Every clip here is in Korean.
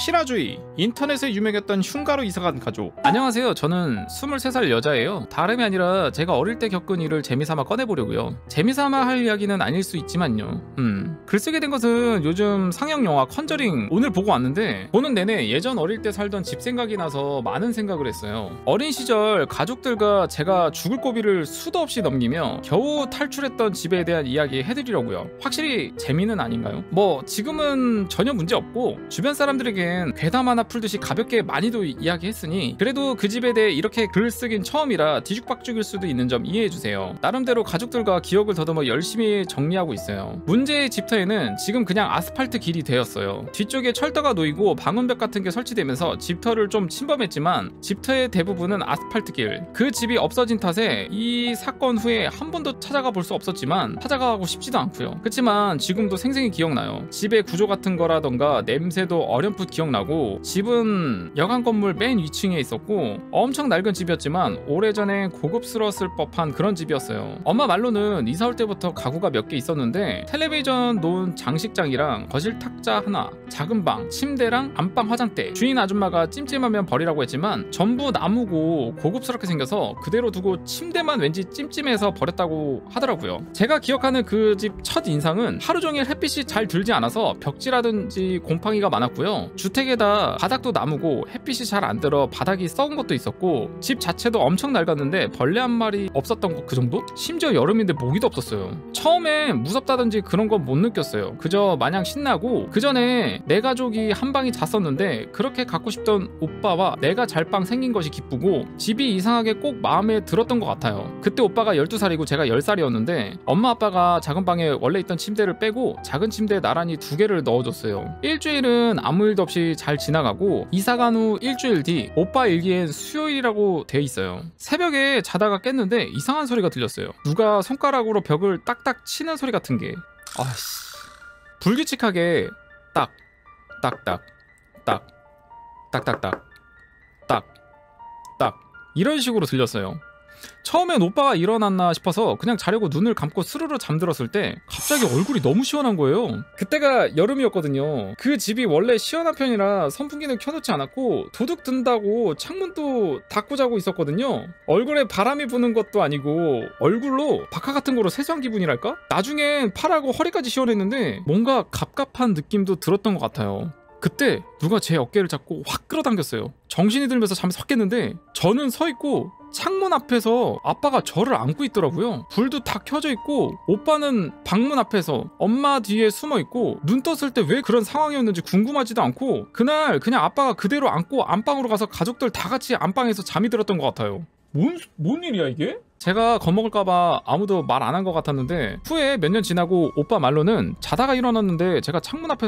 실화주의, 인터넷에 유명했던 흉가로 이사간 가족. 안녕하세요, 저는 23살 여자예요. 다름이 아니라 제가 어릴 때 겪은 일을 재미삼아 꺼내보려고요. 재미삼아 할 이야기는 아닐 수 있지만요. 글 쓰게 된 것은 요즘 상영 영화 컨저링 오늘 보고 왔는데, 보는 내내 예전 어릴 때 살던 집 생각이 나서 많은 생각을 했어요. 어린 시절 가족들과 제가 죽을 고비를 수도 없이 넘기며 겨우 탈출했던 집에 대한 이야기 해드리려고요. 확실히 재미는 아닌가요? 뭐 지금은 전혀 문제 없고 주변 사람들에겐 괴담 하나 풀듯이 가볍게 많이도 이야기했으니 그래도 그 집에 대해 이렇게 글 쓰긴 처음이라 뒤죽박죽일 수도 있는 점 이해해주세요. 나름대로 가족들과 기억을 더듬어 열심히 정리하고 있어요. 문제의 집터에는 지금 그냥 아스팔트 길이 되었어요. 뒤쪽에 철도가 놓이고 방음벽 같은 게 설치되면서 집터를 좀 침범했지만 집터의 대부분은 아스팔트 길. 그 집이 없어진 탓에 이 사건 후에 한 번도 찾아가 볼 수 없었지만 찾아가고 싶지도 않고요. 그렇지만 지금도 생생히 기억나요. 집의 구조 같은 거라던가 냄새도 어렴풋 기억나고, 집은 여관 건물 맨 위층에 있었고 엄청 낡은 집이었지만 오래전에 고급스러웠을 법한 그런 집이었어요. 엄마 말로는 이사 올 때부터 가구가 몇 개 있었는데 텔레비전 놓은 장식장이랑 거실 탁자 하나, 작은 방, 침대랑 안방 화장대, 주인 아줌마가 찜찜하면 버리라고 했지만 전부 나무고 고급스럽게 생겨서 그대로 두고 침대만 왠지 찜찜해서 버렸다고 하더라고요. 제가 기억하는 그 집 첫 인상은 하루 종일 햇빛이 잘 들지 않아서 벽지라든지 곰팡이가 많았고요. 주택에다 바닥도 나무고 햇빛이 잘 안 들어 바닥이 썩은 것도 있었고, 집 자체도 엄청 낡았는데 벌레 한 마리 없었던 거 그 정도? 심지어 여름인데 모기도 없었어요. 처음엔 무섭다든지 그런 건 못 느꼈어요. 그저 마냥 신나고, 그 전에 내 가족이 한 방이 잤었는데 그렇게 갖고 싶던 오빠와 내가 잘 방 생긴 것이 기쁘고 집이 이상하게 꼭 마음에 들었던 것 같아요. 그때 오빠가 12살이고 제가 10살이었는데 엄마 아빠가 작은 방에 원래 있던 침대를 빼고 작은 침대에 나란히 2개를 넣어줬어요. 일주일은 아무 일도 없이 잘 지나가고 이사간 후 일주일 뒤 오빠 일기엔 수요일이라고 돼 있어요. 새벽에 자다가 깼는데 이상한 소리가 들렸어요. 누가 손가락으로 벽을 딱딱 치는 소리 같은 게, 아씨, 불규칙하게 딱 딱딱 딱 딱딱딱 딱 딱 이런 식으로 들렸어요. 처음엔 오빠가 일어났나 싶어서 그냥 자려고 눈을 감고 스르르 잠들었을 때 갑자기 얼굴이 너무 시원한 거예요. 그때가 여름이었거든요. 그 집이 원래 시원한 편이라 선풍기는 켜놓지 않았고 도둑 든다고 창문도 닫고 자고 있었거든요. 얼굴에 바람이 부는 것도 아니고 얼굴로 박하 같은 거로 세수한 기분이랄까? 나중엔 팔하고 허리까지 시원했는데 뭔가 갑갑한 느낌도 들었던 것 같아요. 그때 누가 제 어깨를 잡고 확 끌어당겼어요. 정신이 들면서 잠에서 확 깼는데 저는 서 있고 창문 앞에서 아빠가 저를 안고 있더라고요. 불도 다 켜져 있고 오빠는 방문 앞에서 엄마 뒤에 숨어 있고, 눈 떴을 때 왜 그런 상황이었는지 궁금하지도 않고 그날 그냥 아빠가 그대로 안고 안방으로 가서 가족들 다 같이 안방에서 잠이 들었던 것 같아요. 뭔 일이야 이게? 제가 겁먹을까봐 아무도 말 안 한 것 같았는데 후에 몇 년 지나고 오빠 말로는 자다가 일어났는데 제가 창문 앞에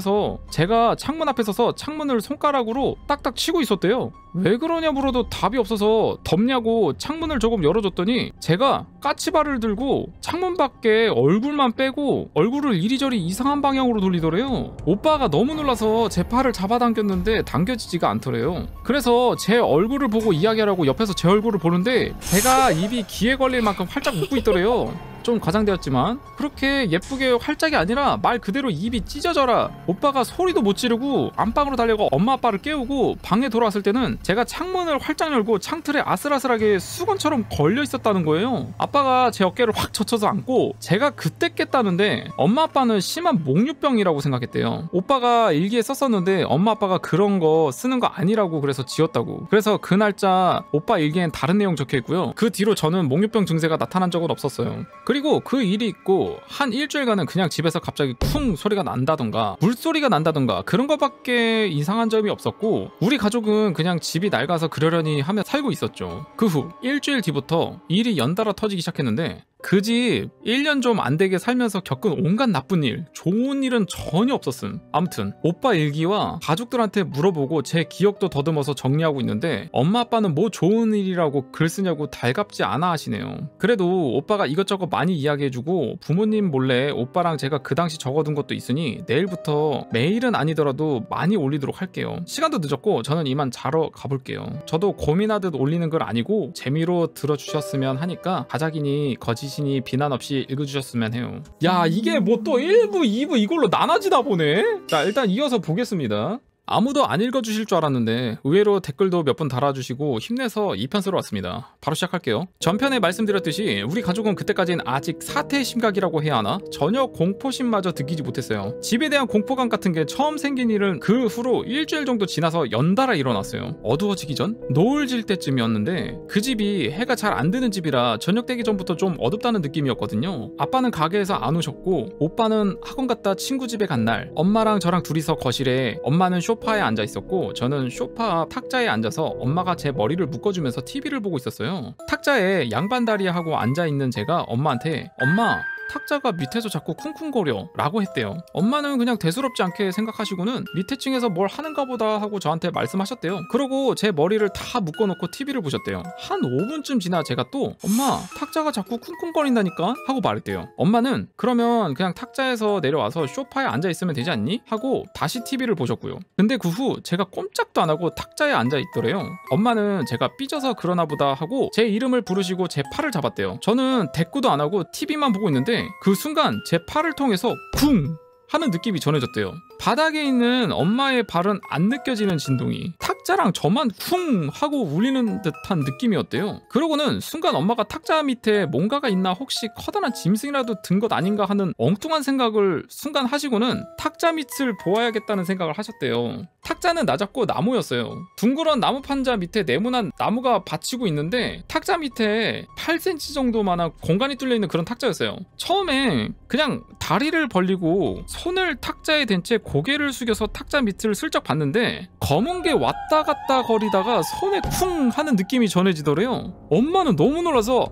서서 창문을 손가락으로 딱딱 치고 있었대요. 왜 그러냐 물어도 답이 없어서 덥냐고 창문을 조금 열어줬더니 제가 까치발을 들고 창문 밖에 얼굴만 빼고 얼굴을 이리저리 이상한 방향으로 돌리더래요. 오빠가 너무 놀라서 제 팔을 잡아당겼는데 당겨지지가 않더래요. 그래서 제 얼굴을 보고 이야기하라고 옆에서 제 얼굴을 보는데 배가 입이 귀에 걸릴 만큼 활짝 웃고 있더래요. 좀 과장되었지만 그렇게 예쁘게 활짝이 아니라 말 그대로 입이 찢어져라. 오빠가 소리도 못 지르고 안방으로 달려가 엄마 아빠를 깨우고 방에 돌아왔을 때는 제가 창문을 활짝 열고 창틀에 아슬아슬하게 수건처럼 걸려 있었다는 거예요. 아빠가 제 어깨를 확 젖혀서 안고 제가 그때 깼다는데 엄마 아빠는 심한 몽유병이라고 생각했대요. 오빠가 일기에 썼었는데 엄마 아빠가 그런 거 쓰는 거 아니라고 그래서 지웠다고. 그래서 그 날짜 오빠 일기엔 다른 내용 적혀있고요. 그 뒤로 저는 몽유병 증세가 나타난 적은 없었어요. 그리고 그 일이 있고 한 일주일간은 그냥 집에서 갑자기 쿵 소리가 난다던가 물소리가 난다던가 그런 거밖에 이상한 점이 없었고, 우리 가족은 그냥 집이 낡아서 그러려니 하며 살고 있었죠. 그 후 일주일 뒤부터 일이 연달아 터지기 시작했는데 그 집 1년 좀 안 되게 살면서 겪은 온갖 나쁜 일, 좋은 일은 전혀 없었음. 아무튼 오빠 일기와 가족들한테 물어보고 제 기억도 더듬어서 정리하고 있는데 엄마 아빠는 뭐 좋은 일이라고 글 쓰냐고 달갑지 않아 하시네요. 그래도 오빠가 이것저것 많이 이야기해주고 부모님 몰래 오빠랑 제가 그 당시 적어둔 것도 있으니 내일부터 매일은 아니더라도 많이 올리도록 할게요. 시간도 늦었고 저는 이만 자러 가볼게요. 저도 고민하듯 올리는 걸 아니고 재미로 들어주셨으면 하니까 가작이니 거짓이니 비난 없이 읽어주셨으면 해요. 야, 이게 뭐 또 1부 2부 이걸로 나눠지다 보네. 자, 일단 이어서 보겠습니다. 아무도 안 읽어주실 줄 알았는데 의외로 댓글도 몇 분 달아주시고 힘내서 2편 쓰러 왔습니다. 바로 시작할게요. 전편에 말씀드렸듯이 우리 가족은 그때까진 아직 사태 심각이라고 해야 하나? 전혀 공포심마저 느끼지 못했어요. 집에 대한 공포감 같은 게 처음 생긴 일은 그 후로 일주일 정도 지나서 연달아 일어났어요. 어두워지기 전? 노을 질 때쯤이었는데 그 집이 해가 잘 안 드는 집이라 저녁 되기 전부터 좀 어둡다는 느낌이었거든요. 아빠는 가게에서 안 오셨고 오빠는 학원 갔다 친구 집에 간 날 엄마랑 저랑 둘이서 거실에, 엄마는 소파에 앉아 있었고 저는 소파 탁자에 앉아서 엄마가 제 머리를 묶어주면서 TV를 보고 있었어요. 탁자에 양반다리 하고 앉아있는 제가 엄마한테 "엄마, 탁자가 밑에서 자꾸 쿵쿵거려 라고 했대요. 엄마는 그냥 대수롭지 않게 생각하시고는 밑에 층에서 뭘 하는가 보다 하고 저한테 말씀하셨대요. 그러고 제 머리를 다 묶어놓고 TV를 보셨대요. 한 5분쯤 지나 제가 또 "엄마, 탁자가 자꾸 쿵쿵거린다니까?" 하고 말했대요. 엄마는 "그러면 그냥 탁자에서 내려와서 소파에 앉아있으면 되지 않니?" 하고 다시 TV를 보셨고요. 근데 그 후 제가 꼼짝도 안 하고 탁자에 앉아있더래요. 엄마는 제가 삐져서 그러나 보다 하고 제 이름을 부르시고 제 팔을 잡았대요. 저는 대꾸도 안 하고 TV만 보고 있는데 그 순간 제 팔을 통해서 쿵 하는 느낌이 전해졌대요. 바닥에 있는 엄마의 발은 안 느껴지는 진동이 탁자랑 저만 쿵 하고 울리는 듯한 느낌이었대요. 그러고는 순간 엄마가 탁자 밑에 뭔가가 있나, 혹시 커다란 짐승이라도 든 것 아닌가 하는 엉뚱한 생각을 순간 하시고는 탁자 밑을 보아야겠다는 생각을 하셨대요. 탁자는 낮았고 나무였어요. 둥그런 나무 판자 밑에 네모난 나무가 받치고 있는데 탁자 밑에 8cm 정도만한 공간이 뚫려있는 그런 탁자였어요. 처음에 그냥 다리를 벌리고 손을 탁자에 댄 채 고개를 숙여서 탁자 밑을 슬쩍 봤는데 검은 게 왔다 갔다 거리다가 손에 쿵 하는 느낌이 전해지더래요. 엄마는 너무 놀라서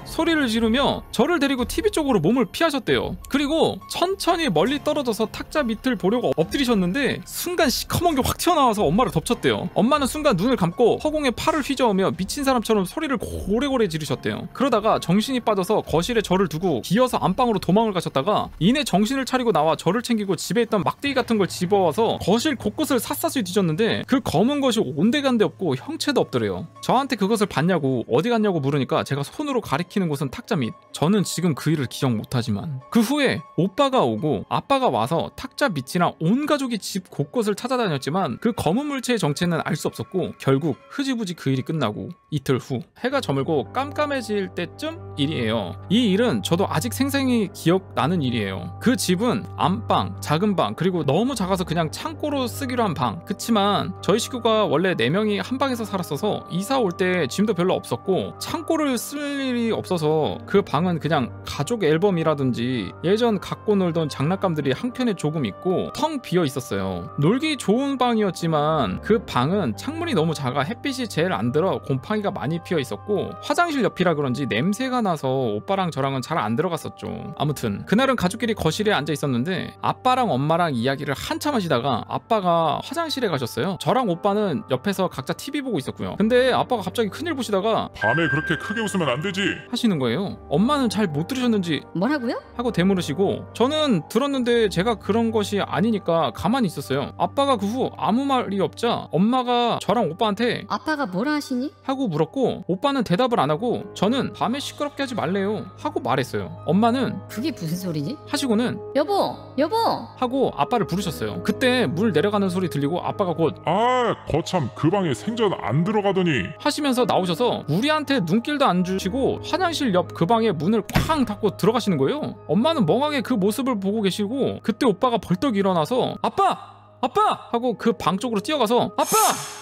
소리를 지르며 저를 데리고 TV 쪽으로 몸을 피하셨대요. 그리고 천천히 멀리 떨어져서 탁자 밑을 보려고 엎드리셨는데 순간 시커먼 게 확 튀어나와서 엄마를 덮쳤대요. 엄마는 순간 눈을 감고 허공에 팔을 휘저으며 미친 사람처럼 소리를 고래고래 지르셨대요. 그러다가 정신이 빠져서 거실에 저를 두고 기어서 안방으로 도망을 가셨다가 이내 정신을 차리고 나와 저를 챙기고 집에 있던 막대기 같은 걸 집어와서 거실 곳곳을 샅샅이 뒤졌는데 그 검은 것이 온데간데 없고 형체도 없더래요. 저한테 그것을 봤냐고, 어디 갔냐고 물으니까 제가 손으로 가리키는 곳은 탁자 밑. 저는 지금 그 일을 기억 못하지만 그 후에 오빠가 오고 아빠가 와서 탁자 밑이랑 온 가족이 집 곳곳을 찾아다녔지만 그 검은 물체의 정체는 알 수 없었고 결국 흐지부지 그 일이 끝나고 이틀 후 해가 저물고 깜깜해질 때쯤 일이에요. 이 일은 저도 아직 생생히 기억나는 일이에요. 그 집은 안방, 작은 방, 그리고 너무 작아서 그냥 창고로 쓰기로 한 방. 그치만 저희 식구가 원래 4명이 한 방에서 살았어서 이사 올 때 짐도 별로 없었고 창고를 쓸 일이 없어서 그 방은 그냥 가족 앨범이라든지 예전 갖고 놀던 장난감들이 한켠에 조금 있고 텅 비어 있었어요. 놀기 좋은 방이었지만 그 방은 창문이 너무 작아 햇빛이 제일 안 들어 곰팡이가 많이 피어 있었고 화장실 옆이라 그런지 냄새가 나서 오빠랑 저랑은 잘 안 들어갔었죠. 아무튼 그날은 가족끼리 거실에 앉아 있었는데 아빠랑 엄마랑 이야기를 한참 하시다가 아빠가 화장실에 가셨어요. 저랑 오빠는 옆에서 각자 TV 보고 있었고요. 근데 아빠가 갑자기 큰일 보시다가 "밤에 그렇게 크게 웃으면 안 되지" 하시는 거예요. 엄마는 잘 못 들으셨는지 뭐라고요? 하고 되물으시고 저는 들었는데 제가 그런 것이 아니니까 가만히 있었어요. 아빠가 그 후 아무 말이 없자 엄마가 저랑 오빠한테 아빠가 뭐라 하시니? 하고 물었고 오빠는 대답을 안 하고 저는 "밤에 시끄럽게 하지 말래요" 하고 말했어요. 엄마는 그게 무슨 소리지? 하시고는 여보! 여보! 하고 아빠를 부르셨어요. 그때 물 내려가는 소리 들리고 아빠가 곧 "아, 거참, 그 방에 생전 안 들어가더니" 하시면서 나오셔서 우리한테 눈길도 안 주시고 화장실 옆 그 방에 문을 쾅 닫고 들어가시는 거예요. 엄마는 멍하게 그 모습을 보고 계시고 그때 오빠가 벌떡 일어나서 "아빠! 아빠!" 하고 그 방 쪽으로 뛰어가서 "아빠!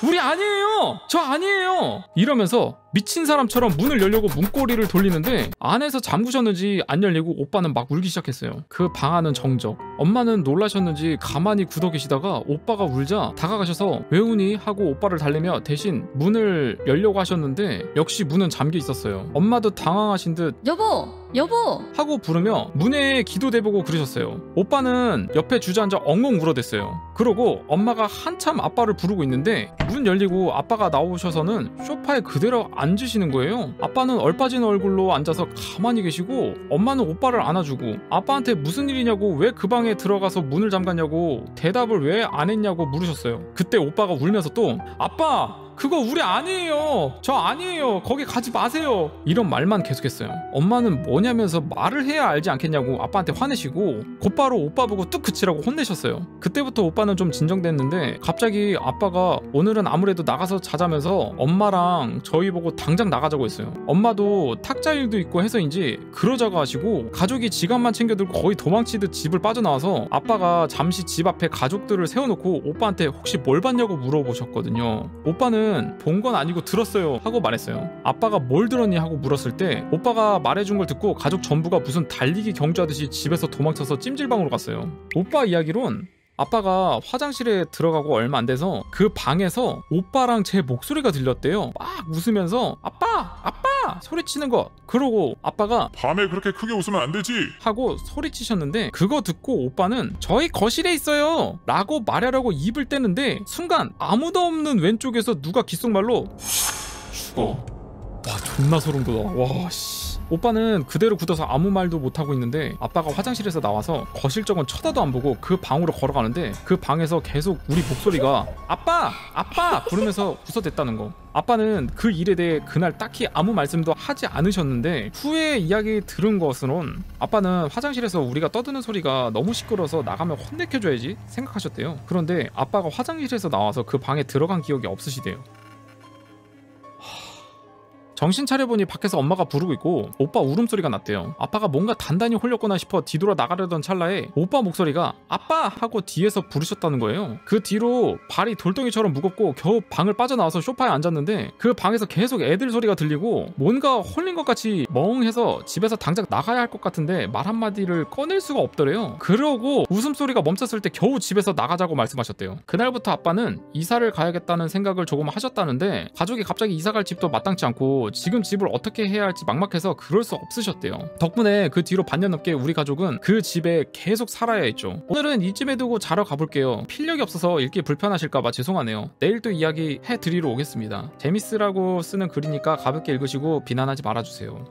우리 아니에요! 저 아니에요!" 이러면서 미친 사람처럼 문을 열려고 문고리를 돌리는데 안에서 잠그셨는지 안 열리고 오빠는 막 울기 시작했어요. 그 방 안은 정적. 엄마는 놀라셨는지 가만히 굳어 계시다가 오빠가 울자 다가가셔서 "왜 우니?" 하고 오빠를 달래며 대신 문을 열려고 하셨는데 역시 문은 잠겨 있었어요. 엄마도 당황하신 듯 여보! 여보! 하고 부르며 문에 기도대보고 그러셨어요. 오빠는 옆에 주저앉아 엉엉 울어댔어요. 그러고 엄마가 한참 아빠를 부르고 있는데 문 열리고 아빠가 나오셔서는 소파에 그대로 앉으시는 거예요. 아빠는 얼빠진 얼굴로 앉아서 가만히 계시고 엄마는 오빠를 안아주고 아빠한테 무슨 일이냐고, 왜 그 방에 들어가서 문을 잠갔냐고, 대답을 왜 안 했냐고 물으셨어요. 그때 오빠가 울면서 또 "아빠! 그거 우리 아니에요. 저 아니에요. 거기 가지 마세요. 이런 말만 계속했어요. 엄마는 뭐냐면서 말을 해야 알지 않겠냐고 아빠한테 화내시고 곧바로 오빠 보고 뚝 그치라고 혼내셨어요. 그때부터 오빠는 좀 진정됐는데 갑자기 아빠가 오늘은 아무래도 나가서 자자면서 엄마랑 저희 보고 당장 나가자고 했어요. 엄마도 탁자 일도 있고 해서인지 그러자고 하시고 가족이 지갑만 챙겨들고 거의 도망치듯 집을 빠져나와서 아빠가 잠시 집 앞에 가족들을 세워놓고 오빠한테 혹시 뭘 봤냐고 물어보셨거든요. 오빠는 본 건 아니고 들었어요 하고 말했어요. 아빠가 뭘 들었니 하고 물었을 때 오빠가 말해준 걸 듣고 가족 전부가 무슨 달리기 경주하듯이 집에서 도망쳐서 찜질방으로 갔어요. 오빠 이야기론 아빠가 화장실에 들어가고 얼마 안 돼서 그 방에서 오빠랑 제 목소리가 들렸대요. 막 웃으면서 아빠! 아빠! 소리치는 거. 그러고 아빠가 밤에 그렇게 크게 웃으면 안 되지. 하고 소리치셨는데 그거 듣고 오빠는 저희 거실에 있어요 라고 말하려고 입을 떼는데 순간 아무도 없는 왼쪽에서 누가 귓속말로 죽어. 와 존나 소름 돋아. 와 씨. 오빠는 그대로 굳어서 아무 말도 못하고 있는데 아빠가 화장실에서 나와서 거실 쪽은 쳐다도 안 보고 그 방으로 걸어가는데 그 방에서 계속 우리 목소리가 아빠! 아빠! 부르면서 웃어댔다는 거. 아빠는 그 일에 대해 그날 딱히 아무 말씀도 하지 않으셨는데 후에 이야기 들은 것으론 아빠는 화장실에서 우리가 떠드는 소리가 너무 시끄러워서 나가면 혼내켜줘야지 생각하셨대요. 그런데 아빠가 화장실에서 나와서 그 방에 들어간 기억이 없으시대요. 정신 차려보니 밖에서 엄마가 부르고 있고 오빠 울음소리가 났대요. 아빠가 뭔가 단단히 홀렸구나 싶어 뒤돌아 나가려던 찰나에 오빠 목소리가 아빠! 하고 뒤에서 부르셨다는 거예요. 그 뒤로 발이 돌덩이처럼 무겁고 겨우 방을 빠져나와서 소파에 앉았는데 그 방에서 계속 애들 소리가 들리고 뭔가 홀린 것 같이 멍해서 집에서 당장 나가야 할 것 같은데 말 한마디를 꺼낼 수가 없더래요. 그러고 웃음소리가 멈췄을 때 겨우 집에서 나가자고 말씀하셨대요. 그날부터 아빠는 이사를 가야겠다는 생각을 조금 하셨다는데 가족이 갑자기 이사갈 집도 마땅치 않고 지금 집을 어떻게 해야 할지 막막해서 그럴 수 없으셨대요. 덕분에 그 뒤로 반년 넘게 우리 가족은 그 집에 계속 살아야 했죠. 오늘은 이쯤에 두고 자러 가볼게요. 필력이 없어서 읽기 불편하실까봐 죄송하네요. 내일 또 이야기 해드리러 오겠습니다. 재밌으라고 쓰는 글이니까 가볍게 읽으시고 비난하지 말아주세요.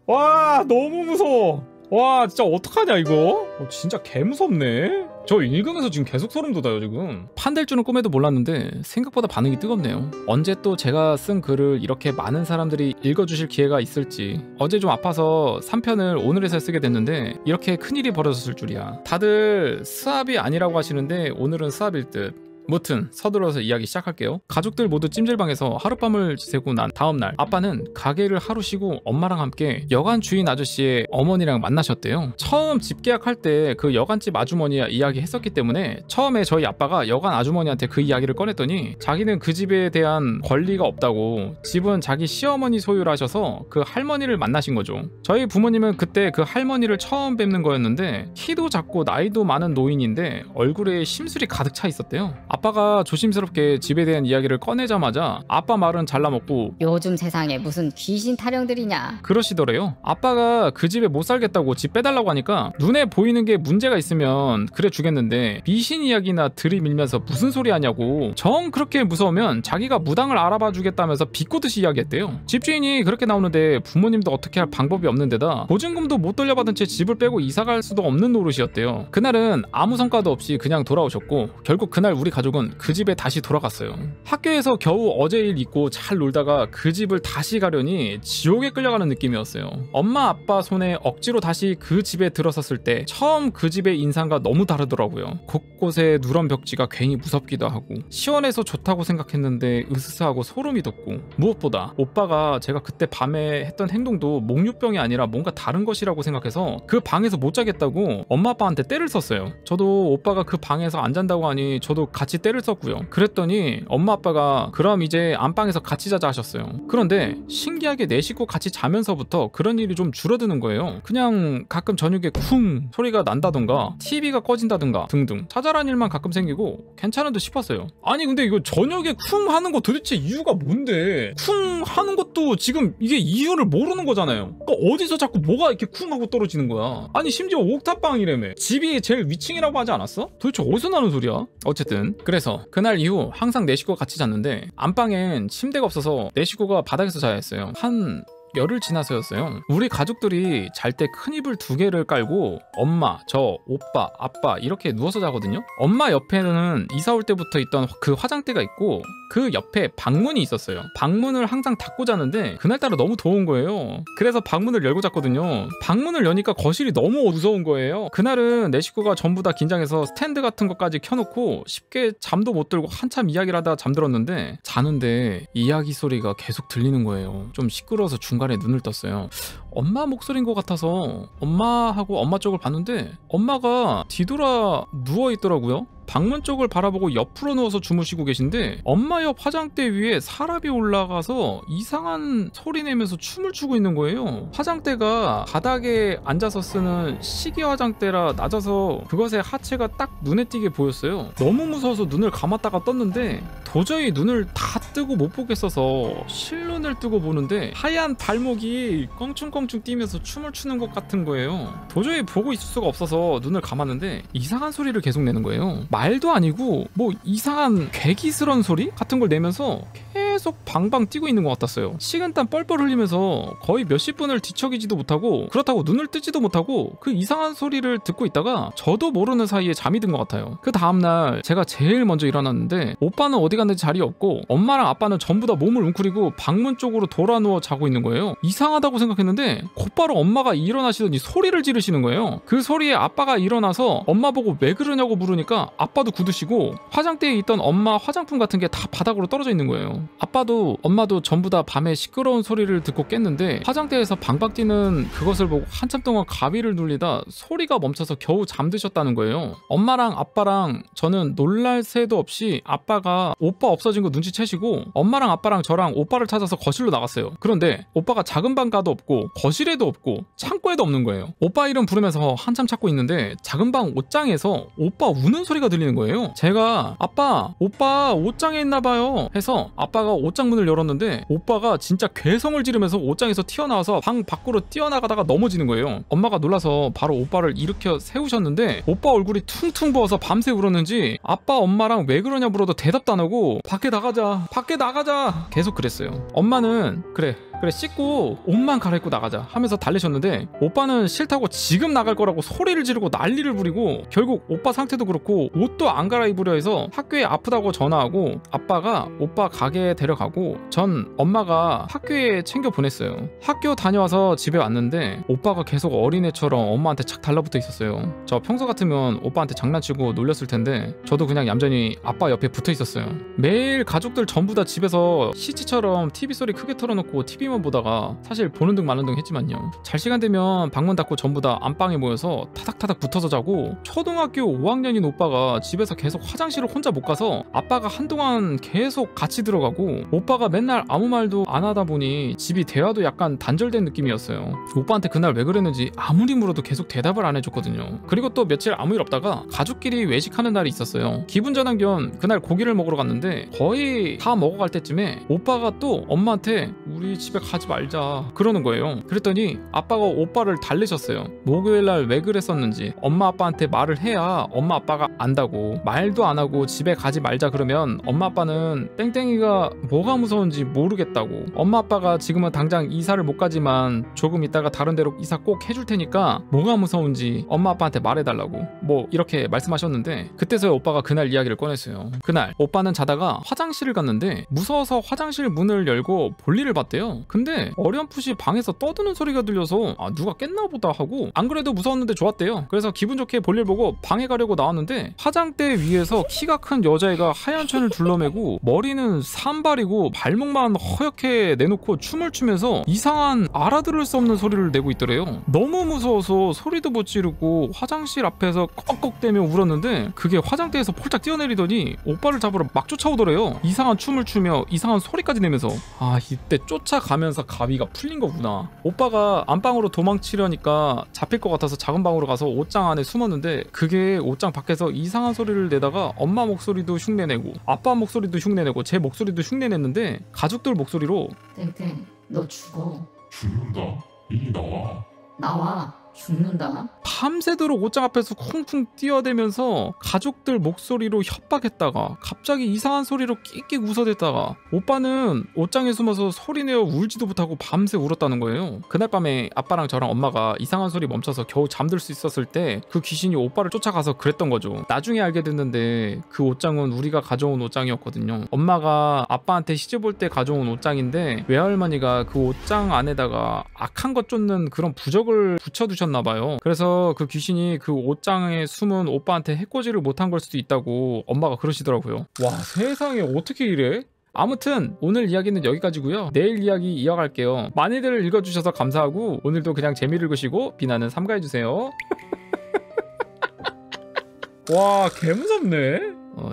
와 너무 무서워. 와 진짜 어떡하냐 이거. 진짜 개무섭네. 저 읽으면서 지금 계속 소름 돋아요. 지금 판될 줄은 꿈에도 몰랐는데 생각보다 반응이 뜨겁네요. 언제 또 제가 쓴 글을 이렇게 많은 사람들이 읽어주실 기회가 있을지. 어제 좀 아파서 3편을 오늘에서 쓰게 됐는데 이렇게 큰일이 벌어졌을 줄이야. 다들 스압이 아니라고 하시는데 오늘은 스압일 듯. 무튼 서둘러서 이야기 시작할게요. 가족들 모두 찜질방에서 하룻밤을 지새고 난 다음날 아빠는 가게를 하루 쉬고 엄마랑 함께 여관 주인 아저씨의 어머니랑 만나셨대요. 처음 집 계약할 때 그 여관집 아주머니와 이야기했었기 때문에 처음에 저희 아빠가 여관 아주머니한테 그 이야기를 꺼냈더니 자기는 그 집에 대한 권리가 없다고, 집은 자기 시어머니 소유라 하셔서 그 할머니를 만나신 거죠. 저희 부모님은 그때 그 할머니를 처음 뵙는 거였는데 키도 작고 나이도 많은 노인인데 얼굴에 심술이 가득 차 있었대요. 아빠가 조심스럽게 집에 대한 이야기를 꺼내자마자 아빠 말은 잘라먹고 요즘 세상에 무슨 귀신 타령들이냐. 그러시더래요. 아빠가 그 집에 못 살겠다고 집 빼달라고 하니까 눈에 보이는 게 문제가 있으면 그래 주겠는데 미신 이야기나 들이밀면서 무슨 소리 하냐고, 정 그렇게 무서우면 자기가 무당을 알아봐 주겠다면서 비꼬듯이 이야기했대요. 집주인이 그렇게 나오는데 부모님도 어떻게 할 방법이 없는 데다 보증금도 못 돌려받은 채 집을 빼고 이사갈 수도 없는 노릇이었대요. 그날은 아무 성과도 없이 그냥 돌아오셨고 결국 그날 우리 가족은 그 집에 다시 돌아갔어요. 학교에서 겨우 어제 일 잊고 잘 놀다가 그 집을 다시 가려니 지옥에 끌려가는 느낌이었어요. 엄마 아빠 손에 억지로 다시 그 집에 들어섰을 때 처음 그 집의 인상과 너무 다르더라고요. 곳곳에 누런 벽지가 괜히 무섭기도 하고 시원해서 좋다고 생각했는데 으스스하고 소름이 돋고, 무엇보다 오빠가 제가 그때 밤에 했던 행동도 목류병이 아니라 뭔가 다른 것이라고 생각해서 그 방에서 못 자겠다고 엄마 아빠한테 떼를 썼어요. 저도 오빠가 그 방에서 안 잔다고 하니 저도 같이 떼를 썼고요. 그랬더니 엄마 아빠가 그럼 이제 안방에서 같이 자자 하셨어요. 그런데 신기하게 내 식구 같이 자면서부터 그런 일이 좀 줄어드는 거예요. 그냥 가끔 저녁에 쿵 소리가 난다던가 TV가 꺼진다던가 등등 자잘한 일만 가끔 생기고 괜찮은 듯 싶었어요. 아니 근데 이거 저녁에 쿵 하는 거 도대체 이유가 뭔데? 쿵 하는 것도 지금 이게 이유를 모르는 거잖아요. 그러니까 어디서 자꾸 뭐가 이렇게 쿵 하고 떨어지는 거야. 아니 심지어 옥탑방이라며. 집이 제일 위층이라고 하지 않았어? 도대체 어디서 나는 소리야? 어쨌든 그래서 그날 이후 항상 내 식구가 같이 잤는데 안방엔 침대가 없어서 내 식구가 바닥에서 자야 했어요. 한 열흘 지나서였어요. 우리 가족들이 잘 때 큰 이불 2개를 깔고 엄마, 저, 오빠, 아빠 이렇게 누워서 자거든요. 엄마 옆에는 이사 올 때부터 있던 그 화장대가 있고 그 옆에 방문이 있었어요. 방문을 항상 닫고 자는데 그날따라 너무 더운 거예요. 그래서 방문을 열고 잤거든요. 방문을 여니까 거실이 너무 무서운 거예요. 그날은 내 식구가 전부 다 긴장해서 스탠드 같은 것까지 켜놓고 쉽게 잠도 못 들고 한참 이야기를 하다 잠들었는데 자는데 이야기 소리가 계속 들리는 거예요. 좀 시끄러워서 중간에 눈을 떴어요. 엄마 목소리인 것 같아서 엄마하고 엄마 쪽을 봤는데 엄마가 뒤돌아 누워있더라고요. 방문 쪽을 바라보고 옆으로 누워서 주무시고 계신데 엄마 옆 화장대 위에 사람이 올라가서 이상한 소리 내면서 춤을 추고 있는 거예요. 화장대가 바닥에 앉아서 쓰는 시계 화장대라 낮아서 그것의 하체가 딱 눈에 띄게 보였어요. 너무 무서워서 눈을 감았다가 떴는데 도저히 눈을 다 뜨고 못 보겠어서 실눈을 뜨고 보는데 하얀 발목이 껑충껑충 뛰면서 춤을 추는 것 같은 거예요. 도저히 보고 있을 수가 없어서 눈을 감았는데 이상한 소리를 계속 내는 거예요. 말도 아니고 뭐 이상한 괴기스러운 소리 같은 걸 내면서 계속 방방 뛰고 있는 것 같았어요. 식은땀 뻘뻘 흘리면서 거의 몇십 분을 뒤척이지도 못하고 그렇다고 눈을 뜨지도 못하고 그 이상한 소리를 듣고 있다가 저도 모르는 사이에 잠이 든 것 같아요. 그 다음날 제가 제일 먼저 일어났는데 오빠는 어디 갔는지 자리에 없고 엄마랑 아빠는 전부 다 몸을 웅크리고 방문 쪽으로 돌아 누워 자고 있는 거예요. 이상하다고 생각했는데 곧바로 엄마가 일어나시더니 소리를 지르시는 거예요. 그 소리에 아빠가 일어나서 엄마 보고 왜 그러냐고 물으니까 아빠도 굳으시고 화장대에 있던 엄마 화장품 같은 게 다 바닥으로 떨어져 있는 거예요. 아빠도 엄마도 전부 다 밤에 시끄러운 소리를 듣고 깼는데 화장대에서 방방 뛰는 그것을 보고 한참 동안 가위를 눌리다 소리가 멈춰서 겨우 잠드셨다는 거예요. 엄마랑 아빠랑 저는 놀랄 새도 없이 아빠가 오빠 없어진 거 눈치채시고 엄마랑 아빠랑 저랑 오빠를 찾아서 거실로 나갔어요. 그런데 오빠가 작은 방 가도 없고 거실에도 없고 창고에도 없는 거예요. 오빠 이름 부르면서 한참 찾고 있는데 작은 방 옷장에서 오빠 우는 소리가 들리는 거예요. 제가 아빠, 오빠 옷장에 있나봐요 해서 아빠가 옷장 문을 열었는데 오빠가 진짜 괴성을 지르면서 옷장에서 튀어나와서 방 밖으로 뛰어나가다가 넘어지는 거예요. 엄마가 놀라서 바로 오빠를 일으켜 세우셨는데 오빠 얼굴이 퉁퉁 부어서 밤새 울었는지 아빠 엄마랑 왜 그러냐 물어도 대답도 안 하고 밖에 나가자 계속 그랬어요. 엄마는 그래 씻고 옷만 갈아입고 나가자 하면서 달래셨는데 오빠는 싫다고 지금 나갈 거라고 소리를 지르고 난리를 부리고 결국 오빠 상태도 그렇고 옷도 안 갈아입으려 해서 학교에 아프다고 전화하고 아빠가 오빠 가게에 데려가고 전 엄마가 학교에 챙겨 보냈어요. 학교 다녀와서 집에 왔는데 오빠가 계속 어린애처럼 엄마한테 착 달라붙어 있었어요. 저 평소 같으면 오빠한테 장난치고 놀렸을 텐데 저도 그냥 얌전히 아빠 옆에 붙어 있었어요. 매일 가족들 전부 다 집에서 CG처럼 TV 소리 크게 틀어놓고 TV만 보다가 사실 보는 등 마는 등 했지만요. 잘 시간 되면 방문 닫고 전부 다 안방에 모여서 타닥타닥 붙어서 자고 초등학교 5학년인 오빠가 집에서 계속 화장실을 혼자 못 가서 아빠가 한동안 계속 같이 들어가고 오빠가 맨날 아무 말도 안 하다 보니 집이 대화도 약간 단절된 느낌이었어요. 오빠한테 그날 왜 그랬는지 아무리 물어도 계속 대답을 안 해줬거든요. 그리고 또 며칠 아무 일 없다가 가족끼리 외식하는 날이 있었어요. 기분 전환 겸 그날 고기를 먹으러 갔는데 거의 다 먹어갈 때쯤에 오빠가 또 엄마한테 우리 집에 가지 말자 그러는 거예요. 그랬더니 아빠가 오빠를 달래셨어요. 목요일날 왜 그랬었는지 엄마 아빠한테 말을 해야 엄마 아빠가 안다고. 말도 안 하고 집에 가지 말자 그러면 엄마 아빠는 땡땡이가 뭐가 무서운지 모르겠다고. 엄마 아빠가 지금은 당장 이사를 못 가지만 조금 있다가 다른 데로 이사 꼭 해줄 테니까 뭐가 무서운지 엄마 아빠한테 말해달라고 뭐 이렇게 말씀하셨는데 그때서야 오빠가 그날 이야기를 꺼냈어요. 그날 오빠는 자다가 화장실을 갔는데 무서워서 화장실 문을 열고 볼일을 봤대요. 근데 어렴풋이 방에서 떠드는 소리가 들려서 누가 깼나 보다 하고 안 그래도 무서웠는데 좋았대요. 그래서 기분 좋게 볼일 보고 방에 가려고 나왔는데 화장대 위에서 키가 큰 여자애가 하얀 천을 둘러매고 머리는 산발이고 발목만 허옇게 내놓고 춤을 추면서 이상한 알아들을 수 없는 소리를 내고 있더래요. 너무 무서워서 소리도 못 지르고 화장실 앞에서 꺽꺽대며 울었는데 그게 화장대에서 폴짝 뛰어내리더니 오빠를 잡으러 막 쫓아오더래요. 이상한 춤을 추며 이상한 소리까지 내면서 이때 쫓아가면서 가위가 풀린 거구나. 오빠가 안방으로 도망치려니까 잡힐 것 같아서 작은 방으로 가서 옷장 안에 숨었는데 그게 옷장 밖에서 이상한 소리를 내다가 엄마 목소리도 흉내내고 아빠 목소리도 흉내내고 제 목소리도 흉내냈는데 가족들 목소리로 땡땡 너 죽어. 죽는다. 이리 나와. 나와. 죽는다. 밤새도록 옷장 앞에서 쿵쿵 뛰어대면서 가족들 목소리로 협박했다가 갑자기 이상한 소리로 끽끽 웃어댔다가 오빠는 옷장에 숨어서 소리내어 울지도 못하고 밤새 울었다는 거예요. 그날 밤에 아빠랑 저랑 엄마가 이상한 소리 멈춰서 겨우 잠들 수 있었을 때 그 귀신이 오빠를 쫓아가서 그랬던 거죠. 나중에 알게 됐는데 그 옷장은 우리가 가져온 옷장이었거든요. 엄마가 아빠한테 시집 올 때 가져온 옷장인데 외할머니가 그 옷장 안에다가 악한 것 쫓는 그런 부적을 붙여두셨나봐요. 그래서 그 귀신이 그 옷장에 숨은 오빠한테 해코지를 못한 걸 수도 있다고 엄마가 그러시더라고요. 와, 세상에 어떻게 이래? 아무튼 오늘 이야기는 여기까지고요. 내일 이야기 이어갈게요. 많이들 읽어주셔서 감사하고 오늘도 그냥 재미를 읽으시고 비나는 삼가해주세요. 와, 개무섭네.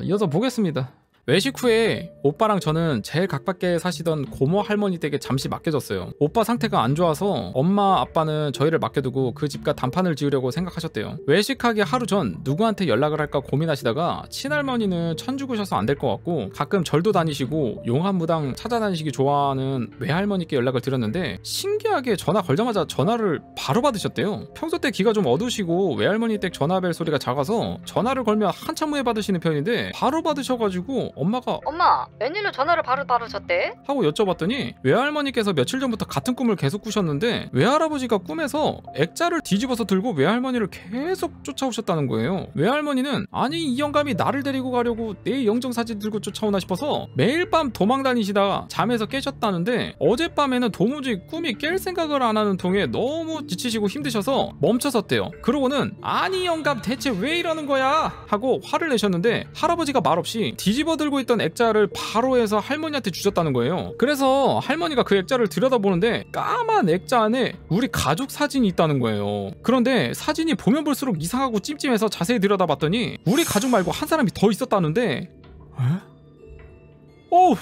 이어서 보겠습니다. 외식 후에 오빠랑 저는 제일 가깝게 사시던 고모 할머니 댁에 잠시 맡겨졌어요. 오빠 상태가 안 좋아서 엄마 아빠는 저희를 맡겨두고 그 집과 단판을 지으려고 생각하셨대요. 외식하기 하루 전 누구한테 연락을 할까 고민하시다가 친할머니는 천주구셔서 안 될 것 같고 가끔 절도 다니시고 용한무당 찾아다니시기 좋아하는 외할머니께 연락을 드렸는데 신기하게 전화 걸자마자 전화를 바로 받으셨대요. 평소 때 귀가 좀 어두시고 외할머니 댁 전화벨 소리가 작아서 전화를 걸면 한참 후에 받으시는 편인데 바로 받으셔가지고 엄마가 엄마, 웬일로 전화를 바로 받으셨대? 하고 여쭤봤더니 외할머니께서 며칠 전부터 같은 꿈을 계속 꾸셨는데 외할아버지가 꿈에서 액자를 뒤집어서 들고 외할머니를 계속 쫓아오셨다는 거예요. 외할머니는 아니 이 영감이 나를 데리고 가려고 내 영정사진 들고 쫓아오나 싶어서 매일 밤 도망 다니시다가 잠에서 깨셨다는데 어젯밤에는 도무지 꿈이 깰 생각을 안 하는 통에 너무 지치시고 힘드셔서 멈춰섰대요. 그러고는 아니 영감 대체 왜 이러는 거야? 하고 화를 내셨는데 할아버지가 말없이 뒤집어 들고 있던 액자를 바로 해서 할머니한테 주셨다는 거예요. 그래서 할머니가 그 액자를 들여다보는데 까만 액자 안에 우리 가족 사진이 있다는 거예요. 그런데 사진이 보면 볼수록 이상하고 찜찜해서 자세히 들여다봤더니 우리 가족 말고 한 사람이 더 있었다는데 어우,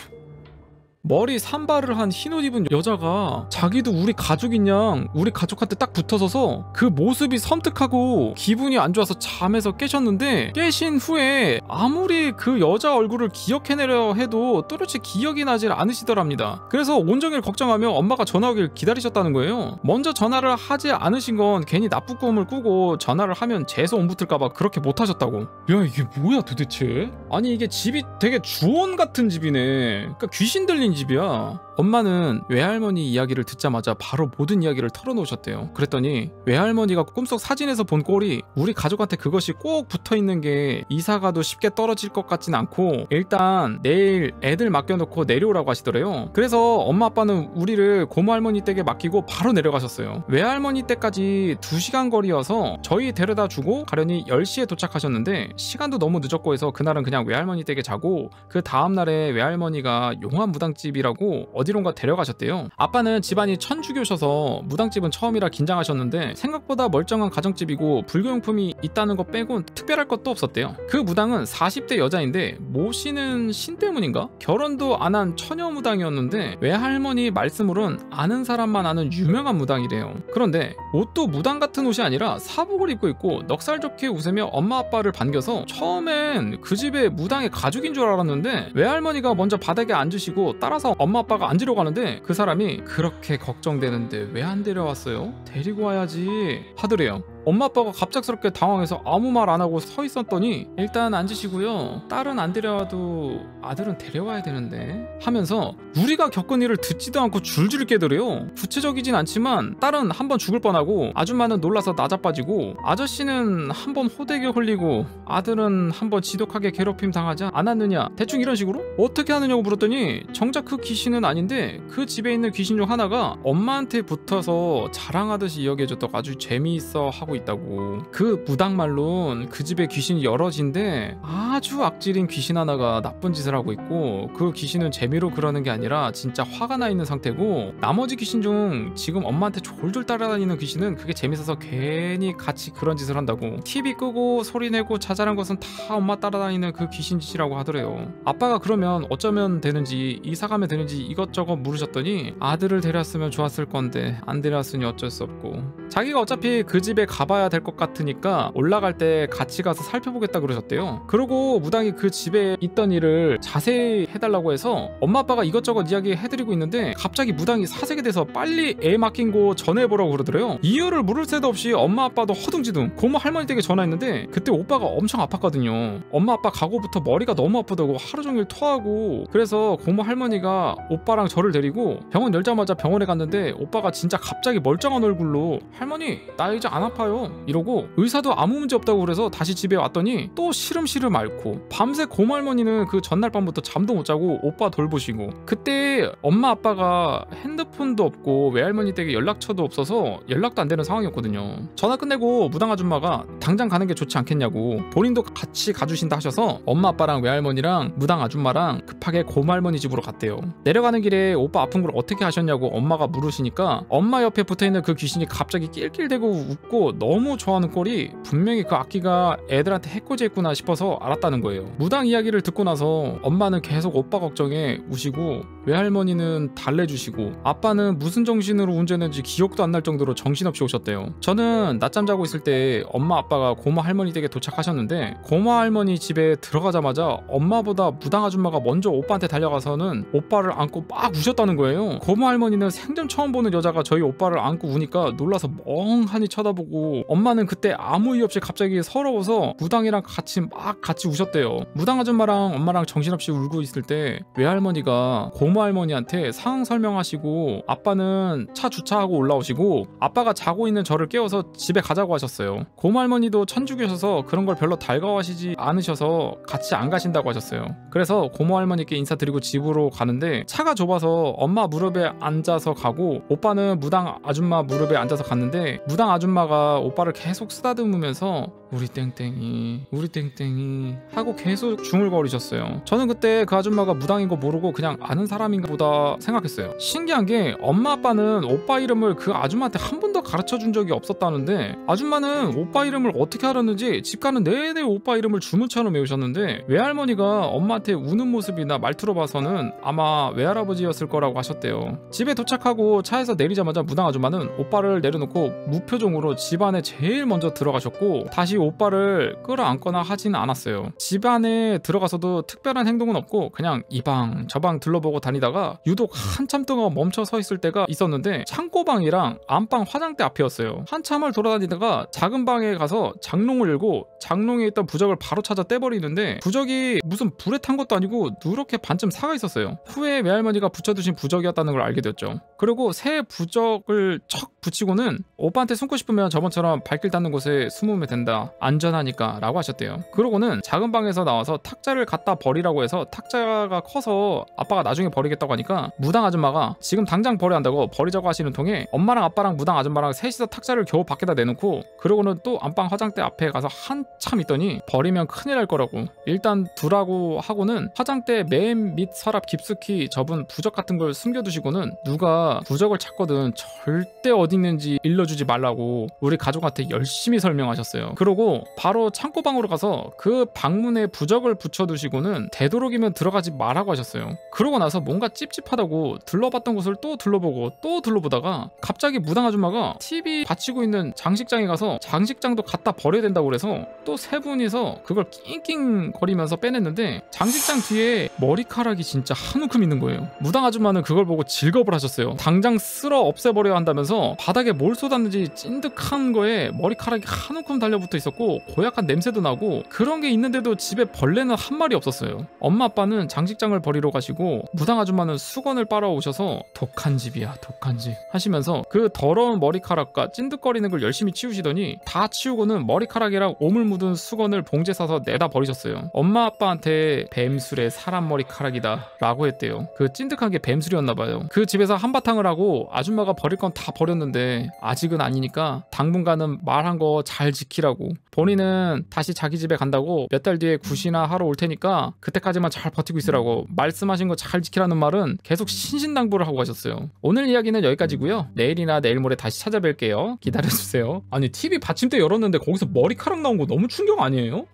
머리 산발을 한 흰옷 입은 여자가 자기도 우리 가족인 양 우리 가족한테 딱 붙어서서 그 모습이 섬뜩하고 기분이 안 좋아서 잠에서 깨셨는데 깨신 후에 아무리 그 여자 얼굴을 기억해내려 해도 또렷이 기억이 나질 않으시더랍니다. 그래서 온종일 걱정하며 엄마가 전화 오길 기다리셨다는 거예요. 먼저 전화를 하지 않으신 건 괜히 나쁜 꿈을 꾸고 전화를 하면 재수 온 붙을까봐 그렇게 못하셨다고. 야, 이게 뭐야 도대체? 아니 이게 집이 되게 주원 같은 집이네. 그러니까 귀신 들린 집이야. 엄마는 외할머니 이야기를 듣자마자 바로 모든 이야기를 털어놓으셨대요. 그랬더니 외할머니가 꿈속 사진에서 본 꼴이 우리 가족한테 그것이 꼭 붙어있는 게 이사가도 쉽게 떨어질 것 같진 않고 일단 내일 애들 맡겨놓고 내려오라고 하시더래요. 그래서 엄마 아빠는 우리를 고모 할머니 댁에 맡기고 바로 내려가셨어요. 외할머니 댁까지 2시간 거리여서 저희 데려다 주고 가려니 10시에 도착하셨는데 시간도 너무 늦었고 해서 그날은 그냥 외할머니 댁에 자고 그 다음날에 외할머니가 용한무당집이라고 어디론가 데려가셨대요. 아빠는 집안이 천주교셔서 무당집은 처음이라 긴장하셨는데 생각보다 멀쩡한 가정집이고 불교용품이 있다는 것 빼곤 특별할 것도 없었대요. 그 무당은 40대 여자인데 모시는 신 때문인가? 결혼도 안 한 처녀 무당이었는데 외할머니 말씀으론 아는 사람만 아는 유명한 무당이래요. 그런데 옷도 무당 같은 옷이 아니라 사복을 입고 있고 넉살 좋게 웃으며 엄마 아빠를 반겨서 처음엔 그 집에 무당의 가족인 줄 알았는데 외할머니가 먼저 바닥에 앉으시고 따라서 엄마 아빠가 앉으려고 하는데 그 사람이 그렇게 걱정되는데 왜 안 데려왔어요? 데리고 와야지 하더래요. 엄마 아빠가 갑작스럽게 당황해서 아무 말 안 하고 서 있었더니 일단 앉으시고요. 딸은 안 데려와도 아들은 데려와야 되는데 하면서 우리가 겪은 일을 듣지도 않고 줄줄 깨더래요. 구체적이진 않지만 딸은 한번 죽을 뻔하고 아줌마는 놀라서 나자빠지고 아저씨는 한번 호되게 홀리고 아들은 한번 지독하게 괴롭힘 당하자 않았느냐 대충 이런 식으로 어떻게 하느냐고 물었더니 정작 그 귀신은 아닌데 그 집에 있는 귀신 중 하나가 엄마한테 붙어서 자랑하듯이 이야기해줬다고 아주 재미있어 하고 있다고. 그 무당말론 그 집에 귀신이 여럿인데 아주 악질인 귀신 하나가 나쁜 짓을 하고 있고 그 귀신은 재미로 그러는 게 아니라 진짜 화가 나 있는 상태고 나머지 귀신 중 지금 엄마한테 졸졸 따라다니는 귀신은 그게 재밌어서 괜히 같이 그런 짓을 한다고. TV 끄고 소리내고 자잘한 것은 다 엄마 따라다니는 그 귀신 짓이라고 하더래요. 아빠가 그러면 어쩌면 되는지 이사 가면 되는지 이것저것 물으셨더니 아들을 데려왔으면 좋았을 건데 안 데려왔으니 어쩔 수 없고 자기가 어차피 그 집에 가봐야 될 것 같으니까 올라갈 때 같이 가서 살펴보겠다 그러셨대요. 그리고 무당이 그 집에 있던 일을 자세히 해달라고 해서 엄마 아빠가 이것저것 이야기 해드리고 있는데 갑자기 무당이 사색에 대해서 빨리 애 맡긴 곳 전해보라고 그러더래요. 이유를 물을 새도 없이 엄마 아빠도 허둥지둥 고모 할머니 댁에 전화했는데 그때 오빠가 엄청 아팠거든요. 엄마 아빠 가고부터 머리가 너무 아프다고 하루 종일 토하고, 그래서 고모 할머니가 오빠랑 저를 데리고 병원 열자마자 병원에 갔는데 오빠가 진짜 갑자기 멀쩡한 얼굴로 할머니 나 이제 안 아파요 이러고, 의사도 아무 문제 없다고 그래서 다시 집에 왔더니 또 시름시름 앓고, 밤새 고모 할머니는 그 전날 밤부터 잠도 못 자고 오빠 돌보시고, 그때 엄마 아빠가 핸드폰도 없고 외할머니 댁에 연락처도 없어서 연락도 안 되는 상황이었거든요. 전화 끝내고 무당 아줌마가 당장 가는 게 좋지 않겠냐고 본인도 같이 가주신다 하셔서 엄마 아빠랑 외할머니랑 무당 아줌마랑 급하게 고모 할머니 집으로 갔대요. 내려가는 길에 오빠 아픈 걸 어떻게 하셨냐고 엄마가 물으시니까 엄마 옆에 붙어있는 그 귀신이 갑자기 낄낄대고 웃고 너무 좋아하는 꼴이 분명히 그 악기가 애들한테 해코지했구나 싶어서 알았다는 거예요. 무당 이야기를 듣고 나서 엄마는 계속 오빠 걱정에 우시고 외할머니는 달래주시고 아빠는 무슨 정신으로 운전했는지 기억도 안 날 정도로 정신없이 오셨대요. 저는 낮잠 자고 있을 때 엄마 아빠가 고모 할머니 댁에 도착하셨는데 고모 할머니 집에 들어가자마자 엄마보다 무당 아줌마가 먼저 오빠한테 달려가서는 오빠를 안고 막 우셨다는 거예요. 고모 할머니는 생전 처음 보는 여자가 저희 오빠를 안고 우니까 놀라서 멍하니 쳐다보고, 엄마는 그때 아무 이유 없이 갑자기 서러워서 무당이랑 같이 우셨대요. 무당 아줌마랑 엄마랑 정신없이 울고 있을 때 외할머니가 고모 할머니한테 상황 설명하시고 아빠는 차 주차하고 올라오시고 아빠가 자고 있는 저를 깨워서 집에 가자고 하셨어요. 고모 할머니도 천주교셔서 그런 걸 별로 달가워하시지 않으셔서 같이 안 가신다고 하셨어요. 그래서 고모 할머니께 인사드리고 집으로 가는데 차가 좁아서 엄마 무릎에 앉아서 가고 오빠는 무당 아줌마 무릎에 앉아서 갔는데, 무당 아줌마가 오빠를 계속 쓰다듬으면서 우리 땡땡이 하고 계속 중얼거리셨어요. 저는 그때 그 아줌마가 무당인 거 모르고 그냥 아는 사람인가 보다 생각했어요. 신기한 게 엄마 아빠는 오빠 이름을 그 아줌마한테 한 번도 가르쳐 준 적이 없었다는데, 아줌마는 오빠 이름을 어떻게 알았는지 집 가는 내내 오빠 이름을 주문처럼 외우셨는데, 외할머니가 엄마한테 우는 모습이나 말투로 봐서는 아마 외할아버지였을 거라고 하셨대요. 집에 도착하고 차에서 내리자마자 무당 아줌마는 오빠를 내려놓고 무표정으로 집 안에 제일 먼저 들어가셨고 다시 오빠를 끌어안거나 하진 않았어요. 집 안에 들어가서도 특별한 행동은 없고 그냥 이 방 저 방 둘러보고 다니다가 유독 한참 동안 멈춰 서 있을 때가 있었는데, 창고방이랑 안방 화장대 앞이었어요. 한참을 돌아다니다가 작은 방에 가서 장롱을 열고 장롱에 있던 부적을 바로 찾아 떼버리는데, 부적이 무슨 불에 탄 것도 아니고 누렇게 반쯤 사가 있었어요. 후에 외할머니가 붙여두신 부적이었다는 걸 알게 됐죠. 그리고 새 부적을 척 붙이고는 오빠한테 숨고 싶으면 저번처럼 발길 닿는 곳에 숨으면 된다, 안전하니까 라고 하셨대요. 그러고는 작은 방에서 나와서 탁자를 갖다 버리라고 해서 탁자가 커서 아빠가 나중에 버리겠다고 하니까 무당 아줌마가 지금 당장 버려야 한다고 버리자고 하시는 통에 엄마랑 아빠랑 무당 아줌마랑 셋이서 탁자를 겨우 밖에다 내놓고, 그러고는 또 안방 화장대 앞에 가서 한참 있더니 버리면 큰일 날 거라고 일단 두라고 하고는 화장대 맨 밑 서랍 깊숙이 접은 부적 같은 걸 숨겨두시고는 누가 부적을 찾거든 절대 어디 있는지 일러주지 말라고 우리 가족한테 열심히 설명하셨어요. 그러고 바로 창고방으로 가서 그 방문에 부적을 붙여두시고는 되도록이면 들어가지 말라고 하셨어요. 그러고 나서 뭔가 찝찝하다고 둘러봤던 곳을 또 둘러보고 또 둘러보다가 갑자기 무당 아줌마가 TV 받치고 있는 장식장에 가서 장식장도 갖다 버려야 된다고 그래서 또 세 분이서 그걸 낑낑거리면서 빼냈는데, 장식장 뒤에 머리카락이 진짜 한 움큼 있는 거예요. 무당 아줌마는 그걸 보고 질겁을 하셨어요. 당장 쓸어 없애버려야 한다면서 바닥에 뭘 쏟았는지 찐득한 거에 머리카락이 한 움큼 달려붙어 있었고 고약한 냄새도 나고, 그런 게 있는데도 집에 벌레는 한 마리 없었어요. 엄마 아빠는 장식장을 버리러 가시고 무당 아줌마는 수건을 빨아오셔서 독한 집이야 독한 집 하시면서 그 더러운 머리카락과 찐득거리는 걸 열심히 치우시더니 다 치우고는 머리카락이랑 오물 묻은 수건을 봉지에 싸서 내다 버리셨어요. 엄마 아빠한테 뱀술의 사람 머리카락이다 라고 했대요. 그 찐득한 게 뱀술이었나봐요. 그 집에서 한바탕을 하고 아줌마가 버릴 건 다 버렸는데 아직은 아니니까 당분간은 말한 거 잘 지키라고 본인은 다시 자기 집에 간다고 몇 달 뒤에 굿이나 하러 올 테니까 그때까지만 잘 버티고 있으라고 말씀하신 거 잘 지키라는 말은 계속 신신당부를 하고 가셨어요. 오늘 이야기는 여기까지고요. 내일이나 내일 모레 다시 찾아뵐게요. 기다려주세요. 아니 TV 받침대 열었는데 거기서 머리카락 나온 거 너무 충격 아니에요?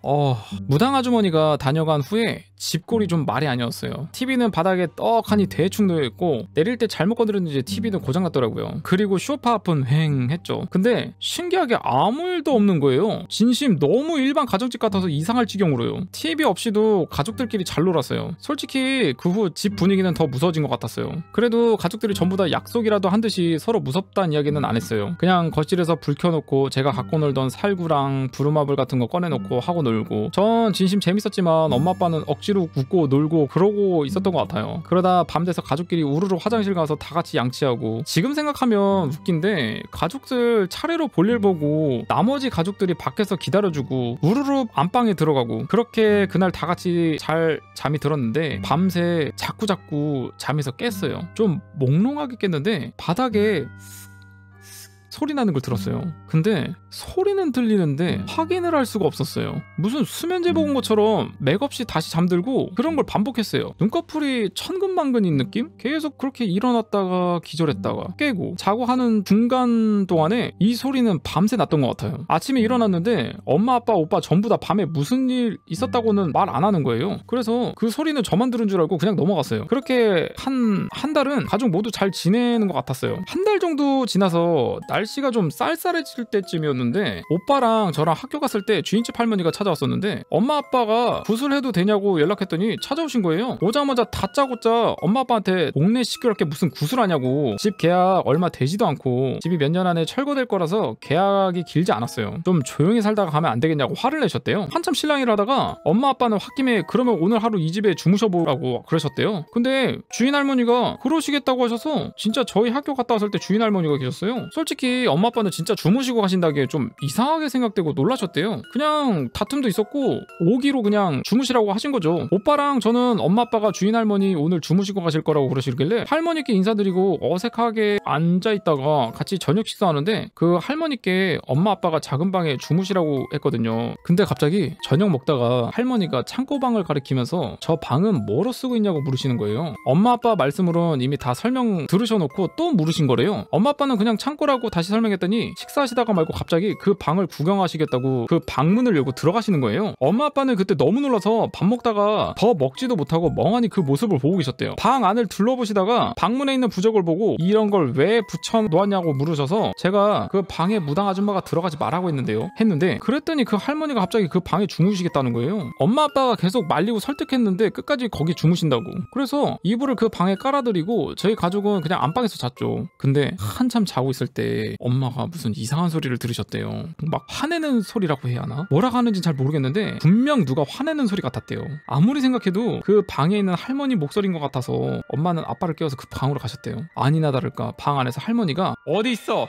무당 아주머니가 다녀간 후에 집골이 좀 말이 아니었어요. TV는 바닥에 떡하니 대충 놓여있고 내릴 때 잘못 건드렸는지 TV는 고장났더라고요. 그리고 쇼파 앞은 휑했죠. 근데 신기하게 아무 일도 없는 거예요. 진심 너무 일반 가정집 같아서 이상할 지경으로요. TV 없이도 가족들끼리 잘 놀았어요. 솔직히 그 후 집 분위기는 더 무서워진 것 같았어요. 그래도 가족들이 전부 다 약속이라도 한 듯이 서로 무섭다는 이야기는 안 했어요. 그냥 거실에서 불 켜놓고 제가 갖고 놀던 살구랑 부루마블 같은 거 꺼내놓고 하고 놀고, 전 진심 재밌었지만 엄마 아빠는 억지로 웃고 놀고 그러고 있었던 것 같아요. 그러다 밤 돼서 가족끼리 우르르 화장실 가서 다 같이 양치하고, 지금 생각하면 웃긴데 가족들 차례로 볼일 보고 나머지 가족들이 밖에서 기다려주고 우르르 안방에 들어가고, 그렇게 그날 다 같이 잘 잠이 들었는데 밤새 자꾸 잠에서 깼어요. 좀 몽롱하게 깼는데 바닥에 소리 나는 걸 들었어요. 근데 소리는 들리는데 확인을 할 수가 없었어요. 무슨 수면제 먹은 것처럼 맥없이 다시 잠들고 그런 걸 반복했어요. 눈꺼풀이 천근만근인 느낌? 계속 그렇게 일어났다가 기절했다가 깨고 자고 하는 중간 동안에 이 소리는 밤새 났던 것 같아요. 아침에 일어났는데 엄마 아빠 오빠 전부 다 밤에 무슨 일 있었다고는 말 안 하는 거예요. 그래서 그 소리는 저만 들은 줄 알고 그냥 넘어갔어요. 그렇게 한 달은 가족 모두 잘 지내는 것 같았어요. 한 달 정도 지나서 날씨가 좀 쌀쌀해질 때쯤이었는데 오빠랑 저랑 학교 갔을 때 주인집 할머니가 찾아왔었는데 엄마 아빠가 굿을 해도 되냐고 연락했더니 찾아오신 거예요. 오자마자 다짜고짜 엄마 아빠한테 동네 시끄럽게 무슨 굿을 하냐고, 집 계약 얼마 되지도 않고 집이 몇 년 안에 철거될 거라서 계약이 길지 않았어요. 좀 조용히 살다가 가면 안 되겠냐고 화를 내셨대요. 한참 실랑이를 하다가 엄마 아빠는 홧김에 그러면 오늘 하루 이 집에 주무셔보라고 그러셨대요. 근데 주인 할머니가 그러시겠다고 하셔서 진짜 저희 학교 갔다 왔을 때 주인 할머니가 계셨어요. 솔직히 엄마 아빠는 진짜 주무시고 가신다기에 좀 이상하게 생각되고 놀라셨대요. 그냥 다툼도 있었고 오기로 그냥 주무시라고 하신 거죠. 오빠랑 저는 엄마 아빠가 주인 할머니 오늘 주무시고 가실 거라고 그러시길래 할머니께 인사드리고 어색하게 앉아있다가 같이 저녁 식사하는데 그 할머니께 엄마 아빠가 작은 방에 주무시라고 했거든요. 근데 갑자기 저녁 먹다가 할머니가 창고방을 가리키면서 저 방은 뭐로 쓰고 있냐고 물으시는 거예요. 엄마 아빠 말씀으로는 이미 다 설명 들으셔놓고 또 물으신 거래요. 엄마 아빠는 그냥 창고라고 다시 설명했더니 식사하시다가 말고 갑자기 그 방을 구경하시겠다고 그 방문을 열고 들어가시는 거예요. 엄마 아빠는 그때 너무 놀라서 밥 먹다가 더 먹지도 못하고 멍하니 그 모습을 보고 계셨대요. 방 안을 둘러보시다가 방문에 있는 부적을 보고 이런 걸 왜 붙여 놓았냐고 물으셔서 제가 그 방에 무당 아줌마가 들어가지 말라고 했는데 그랬더니 그 할머니가 갑자기 그 방에 주무시겠다는 거예요. 엄마 아빠가 계속 말리고 설득했는데 끝까지 거기 주무신다고. 그래서 이불을 그 방에 깔아드리고 저희 가족은 그냥 안방에서 잤죠. 근데 한참 자고 있을 때 엄마가 무슨 이상한 소리를 들으셨대요. 막 화내는 소리라고 해야 하나? 뭐라고 하는지 잘 모르겠는데 분명 누가 화내는 소리 같았대요. 아무리 생각해도 그 방에 있는 할머니 목소리인 것 같아서 엄마는 아빠를 깨워서 그 방으로 가셨대요. 아니나 다를까 방 안에서 할머니가 어디 있어?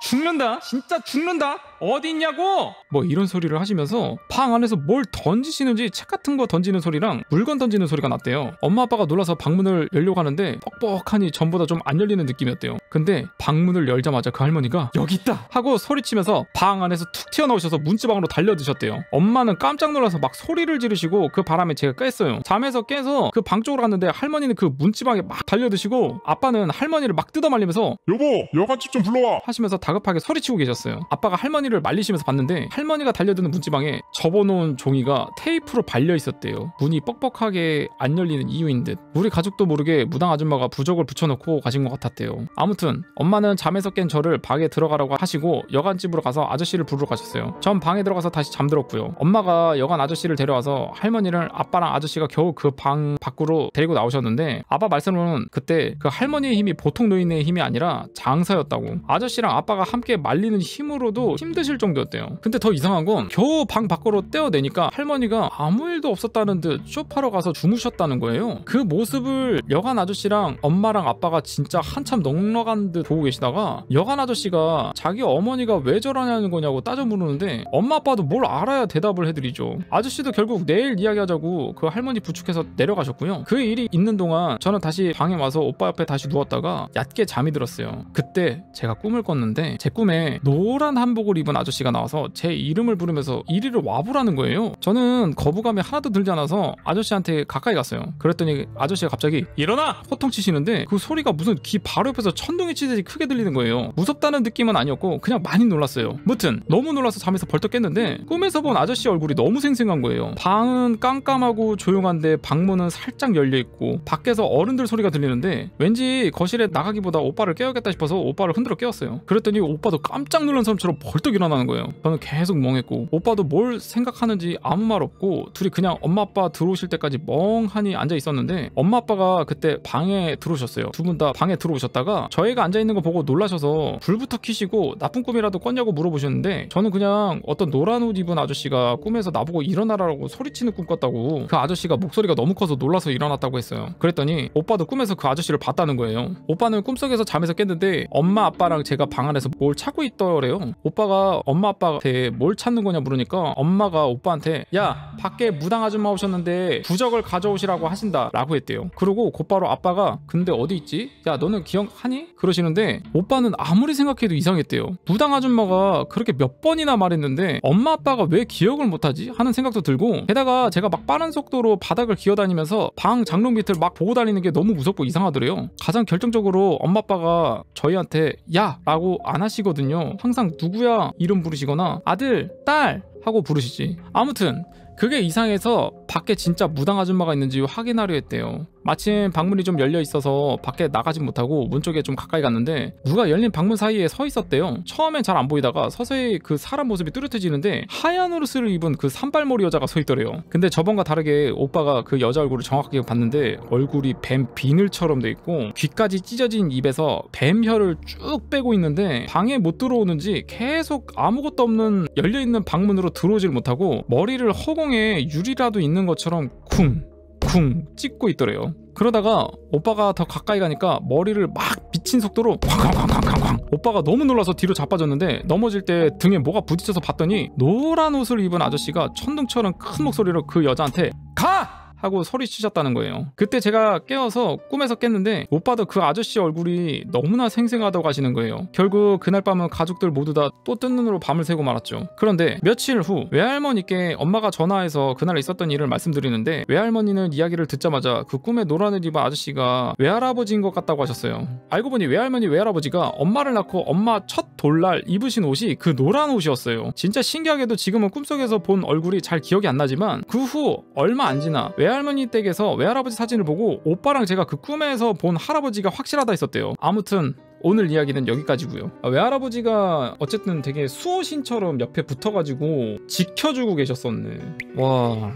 죽는다? 진짜 죽는다? 어디 있냐고? 뭐 이런 소리를 하시면서 방 안에서 뭘 던지시는지 책 같은 거 던지는 소리랑 물건 던지는 소리가 났대요. 엄마 아빠가 놀라서 방문을 열려고 하는데 뻑뻑하니 전보다 좀 안 열리는 느낌이었대요. 근데 방문을 열자마자 그 할머니가 여기 있다! 하고 소리치면서 방 안에서 툭 튀어나오셔서 문지방으로 달려드셨대요. 엄마는 깜짝 놀라서 막 소리를 지르시고 그 바람에 제가 깼어요. 잠에서 깨서 그 방 쪽으로 갔는데 할머니는 그 문지방에 막 달려드시고 아빠는 할머니를 막 뜯어말리면서 여보, 여간집 좀 불러와. 하시면서 다급하게 소리치고 계셨어요. 아빠가 할머니를 말리시면서 봤는데 할머니가 달려드는 문지방에 접어놓은 종이가 테이프로 발려 있었대요. 문이 뻑뻑하게 안 열리는 이유인 듯. 우리 가족도 모르게 무당 아줌마가 부적을 붙여놓고 가신 것 같았대요. 아무튼 엄마는 잠에서 깬 저를 방에 들어가라고 하시고 여간집으로 가서 아저씨를 부르러 가셨어요. 전 방에 들어가서 다시 잠들었고요. 엄마가 여간 아저씨를 데려와서 할머니를 아빠랑 아저씨가 겨우 그 방 밖으로 데리고 나오셨는데 아빠 말씀으로는 그때 그 할머니의 힘이 보통 노인의 힘이 아니라 장사였다고. 아저씨랑 아빠가 함께 말리는 힘으로도 힘드실 정도였대요. 근데 더 이상한 건 겨우 방 밖으로 떼어내니까 할머니가 아무 일도 없었다는 듯 쇼파로 가서 주무셨다는 거예요. 그 모습을 여간 아저씨랑 엄마랑 아빠가 진짜 한참 넉넉한 듯 보고 계시다가 여간 아저씨가 자기 어머니가 왜 저러냐는 거냐고 따져 물으는데 엄마 아빠도 뭘 알아야 대답을 해드리죠. 아저씨도 결국 내일 이야기하자고 그 할머니 부축해서 내려가셨고요. 그 일이 있는 동안 저는 다시 방에 와서 오빠 옆에 다시 누웠다가 얕게 잠이 들었어요. 그때 제가 제가 꿈을 꿨는데 제 꿈에 노란 한복을 입은 아저씨가 나와서 제 이름을 부르면서 이리로 와보라는 거예요. 저는 거부감이 하나도 들지 않아서 아저씨한테 가까이 갔어요. 그랬더니 아저씨가 갑자기 일어나! 호통 치시는데 그 소리가 무슨 귀 바로 옆에서 천둥이 치듯이 크게 들리는 거예요. 무섭다는 느낌은 아니었고 그냥 많이 놀랐어요. 무튼 너무 놀라서 잠에서 벌떡 깼는데 꿈에서 본 아저씨 얼굴이 너무 생생한 거예요. 방은 깜깜하고 조용한데 방문은 살짝 열려있고 밖에서 어른들 소리가 들리는데 왠지 거실에 나가기보다 오빠를 깨워야겠다 싶어서 오빠를 흔들어 깨웠어요. 그랬더니 오빠도 깜짝 놀란 사람처럼 벌떡 일어나는 거예요. 저는 계속 멍했고 오빠도 뭘 생각하는지 아무 말 없고 둘이 그냥 엄마 아빠 들어오실 때까지 멍하니 앉아 있었는데 엄마 아빠가 그때 방에 들어오셨어요. 두 분 다 방에 들어오셨다가 저희가 앉아있는 거 보고 놀라셔서 불부터 켜시고 나쁜 꿈이라도 꿨냐고 물어보셨는데 저는 그냥 어떤 노란 옷 입은 아저씨가 꿈에서 나보고 일어나라고 소리치는 꿈 꿨다고 그 아저씨가 목소리가 너무 커서 놀라서 일어났다고 했어요. 그랬더니 오빠도 꿈에서 그 아저씨를 봤다는 거예요. 오빠는 꿈속에서 잠에서 깼는데 엄마 아빠랑 제가 방 안에서 뭘 찾고 있더래요. 오빠가 엄마 아빠한테 뭘 찾는 거냐 물으니까 엄마가 오빠한테 야 밖에 무당 아줌마 오셨는데 부적을 가져오시라고 하신다 라고 했대요. 그리고 곧바로 아빠가 근데 어디 있지? 야 너는 기억하니? 그러시는데 오빠는 아무리 생각해도 이상했대요. 무당 아줌마가 그렇게 몇 번이나 말했는데 엄마 아빠가 왜 기억을 못하지? 하는 생각도 들고 게다가 제가 막 빠른 속도로 바닥을 기어다니면서 방 장롱 밑을 막 보고 다니는 게 너무 무섭고 이상하더래요. 가장 결정적으로 엄마 아빠가 저희한테 야 라고 안 하시거든요. 항상 누구야 이름 부르시거나 아들, 딸 하고 부르시지. 아무튼 그게 이상해서 밖에 진짜 무당 아줌마가 있는지 확인하려 했대요. 마침 방문이 좀 열려 있어서 밖에 나가진 못하고 문 쪽에 좀 가까이 갔는데 누가 열린 방문 사이에 서 있었대요. 처음엔 잘 안 보이다가 서서히 그 사람 모습이 뚜렷해지는데 하얀 옷을 입은 그 산발머리 여자가 서 있더래요. 근데 저번과 다르게 오빠가 그 여자 얼굴을 정확하게 봤는데 얼굴이 뱀 비늘처럼 돼 있고 귀까지 찢어진 입에서 뱀 혀를 쭉 빼고 있는데 방에 못 들어오는지 계속 아무것도 없는 열려있는 방문으로 들어오질 못하고 머리를 허공에 유리라도 있는 것처럼 쿵쿵 찍고 있더래요. 그러다가 오빠가 더 가까이 가니까 머리를 막 미친 속도로 쾅쾅쾅쾅쾅 오빠가 너무 놀라서 뒤로 자빠졌는데 넘어질 때 등에 뭐가 부딪혀서 봤더니 노란 옷을 입은 아저씨가 천둥처럼 큰 목소리로 그 여자한테 가! 하고 소리치셨다는 거예요. 그때 제가 깨어서 꿈에서 깼는데 오빠도 그 아저씨 얼굴이 너무나 생생하다고 하시는 거예요. 결국 그날 밤은 가족들 모두 다 또 뜬 눈으로 밤을 새고 말았죠. 그런데 며칠 후 외할머니께 엄마가 전화해서 그날 있었던 일을 말씀드리는데 외할머니는 이야기를 듣자마자 그 꿈에 노란 옷 입은 아저씨가 외할아버지인 것 같다고 하셨어요. 알고 보니 외할머니 외할아버지가 엄마를 낳고 엄마 첫 돌날 입으신 옷이 그 노란 옷이었어요. 진짜 신기하게도 지금은 꿈속에서 본 얼굴이 잘 기억이 안 나지만 그 후 얼마 안 지나 외할머니 댁에서 외할아버지 사진을 보고 오빠랑 제가 그 꿈에서 본 할아버지가 확실하다 했었대요. 아무튼 오늘 이야기는 여기까지고요. 외할아버지가 어쨌든 되게 수호신처럼 옆에 붙어가지고 지켜주고 계셨었네. 와...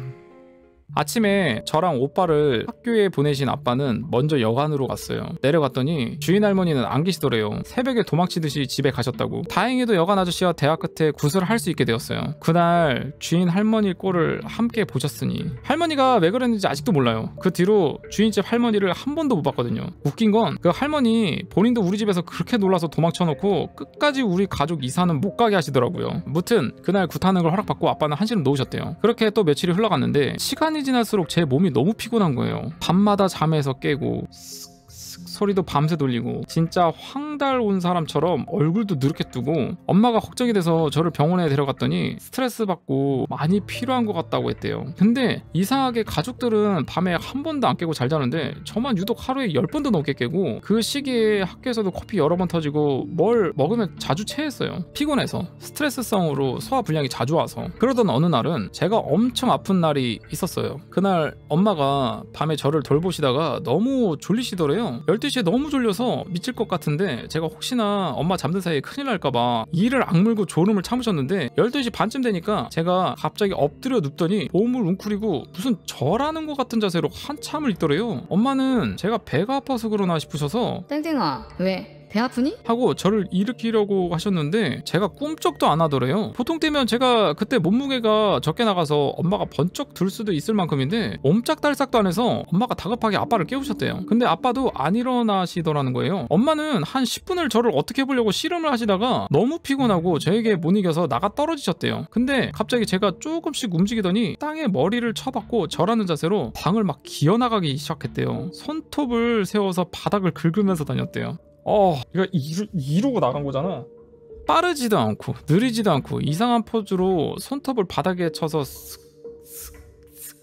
아침에 저랑 오빠를 학교에 보내신 아빠는 먼저 여관으로 갔어요. 내려갔더니 주인 할머니는 안 계시더래요. 새벽에 도망치듯이 집에 가셨다고. 다행히도 여관 아저씨와 대화 끝에 구슬을 할 수 있게 되었어요. 그날 주인 할머니 꼴을 함께 보셨으니 할머니가 왜 그랬는지 아직도 몰라요. 그 뒤로 주인집 할머니를 한 번도 못 봤거든요. 웃긴 건 그 할머니 본인도 우리 집에서 그렇게 놀라서 도망쳐놓고 끝까지 우리 가족 이사는 못 가게 하시더라고요. 무튼 그날 굿하는 걸 허락받고 아빠는 한시름 놓으셨대요. 그렇게 또 며칠이 흘러갔는데 시간이 지날수록 제 몸이 너무 피곤한 거예요. 밤마다 잠에서 깨고 소리도 밤새 돌리고 진짜 황달 온 사람처럼 얼굴도 누렇게 뜨고 엄마가 걱정이 돼서 저를 병원에 데려갔더니 스트레스 받고 많이 필요한 것 같다고 했대요. 근데 이상하게 가족들은 밤에 한 번도 안 깨고 잘 자는데 저만 유독 하루에 10번도 넘게 깨고 그 시기에 학교에서도 코피 여러 번 터지고 뭘 먹으면 자주 체했어요. 피곤해서 스트레스성으로 소화 불량이 자주 와서. 그러던 어느 날은 제가 엄청 아픈 날이 있었어요. 그날 엄마가 밤에 저를 돌보시다가 너무 졸리시더래요. 12시에 너무 졸려서 미칠 것 같은데 제가 혹시나 엄마 잠든 사이에 큰일 날까봐 이를 악물고 졸음을 참으셨는데 12시 반쯤 되니까 제가 갑자기 엎드려 눕더니 몸을 웅크리고 무슨 절하는 것 같은 자세로 한참을 있더래요. 엄마는 제가 배가 아파서 그러나 싶으셔서 땡땡아 왜? 배 아프니? 하고 저를 일으키려고 하셨는데 제가 꿈쩍도 안 하더래요. 보통 때면 제가 그때 몸무게가 적게 나가서 엄마가 번쩍 들 수도 있을 만큼인데 옴짝달싹도 안 해서 엄마가 다급하게 아빠를 깨우셨대요. 근데 아빠도 안 일어나시더라는 거예요. 엄마는 한 10분을 저를 어떻게 해보려고 씨름을 하시다가 너무 피곤하고 저에게 못 이겨서 나가 떨어지셨대요. 근데 갑자기 제가 조금씩 움직이더니 땅에 머리를 쳐박고 절하는 자세로 방을 막 기어나가기 시작했대요. 손톱을 세워서 바닥을 긁으면서 다녔대요. 이거 이러고 나간 거잖아. 빠르지도 않고 느리지도 않고 이상한 포즈로 손톱을 바닥에 쳐서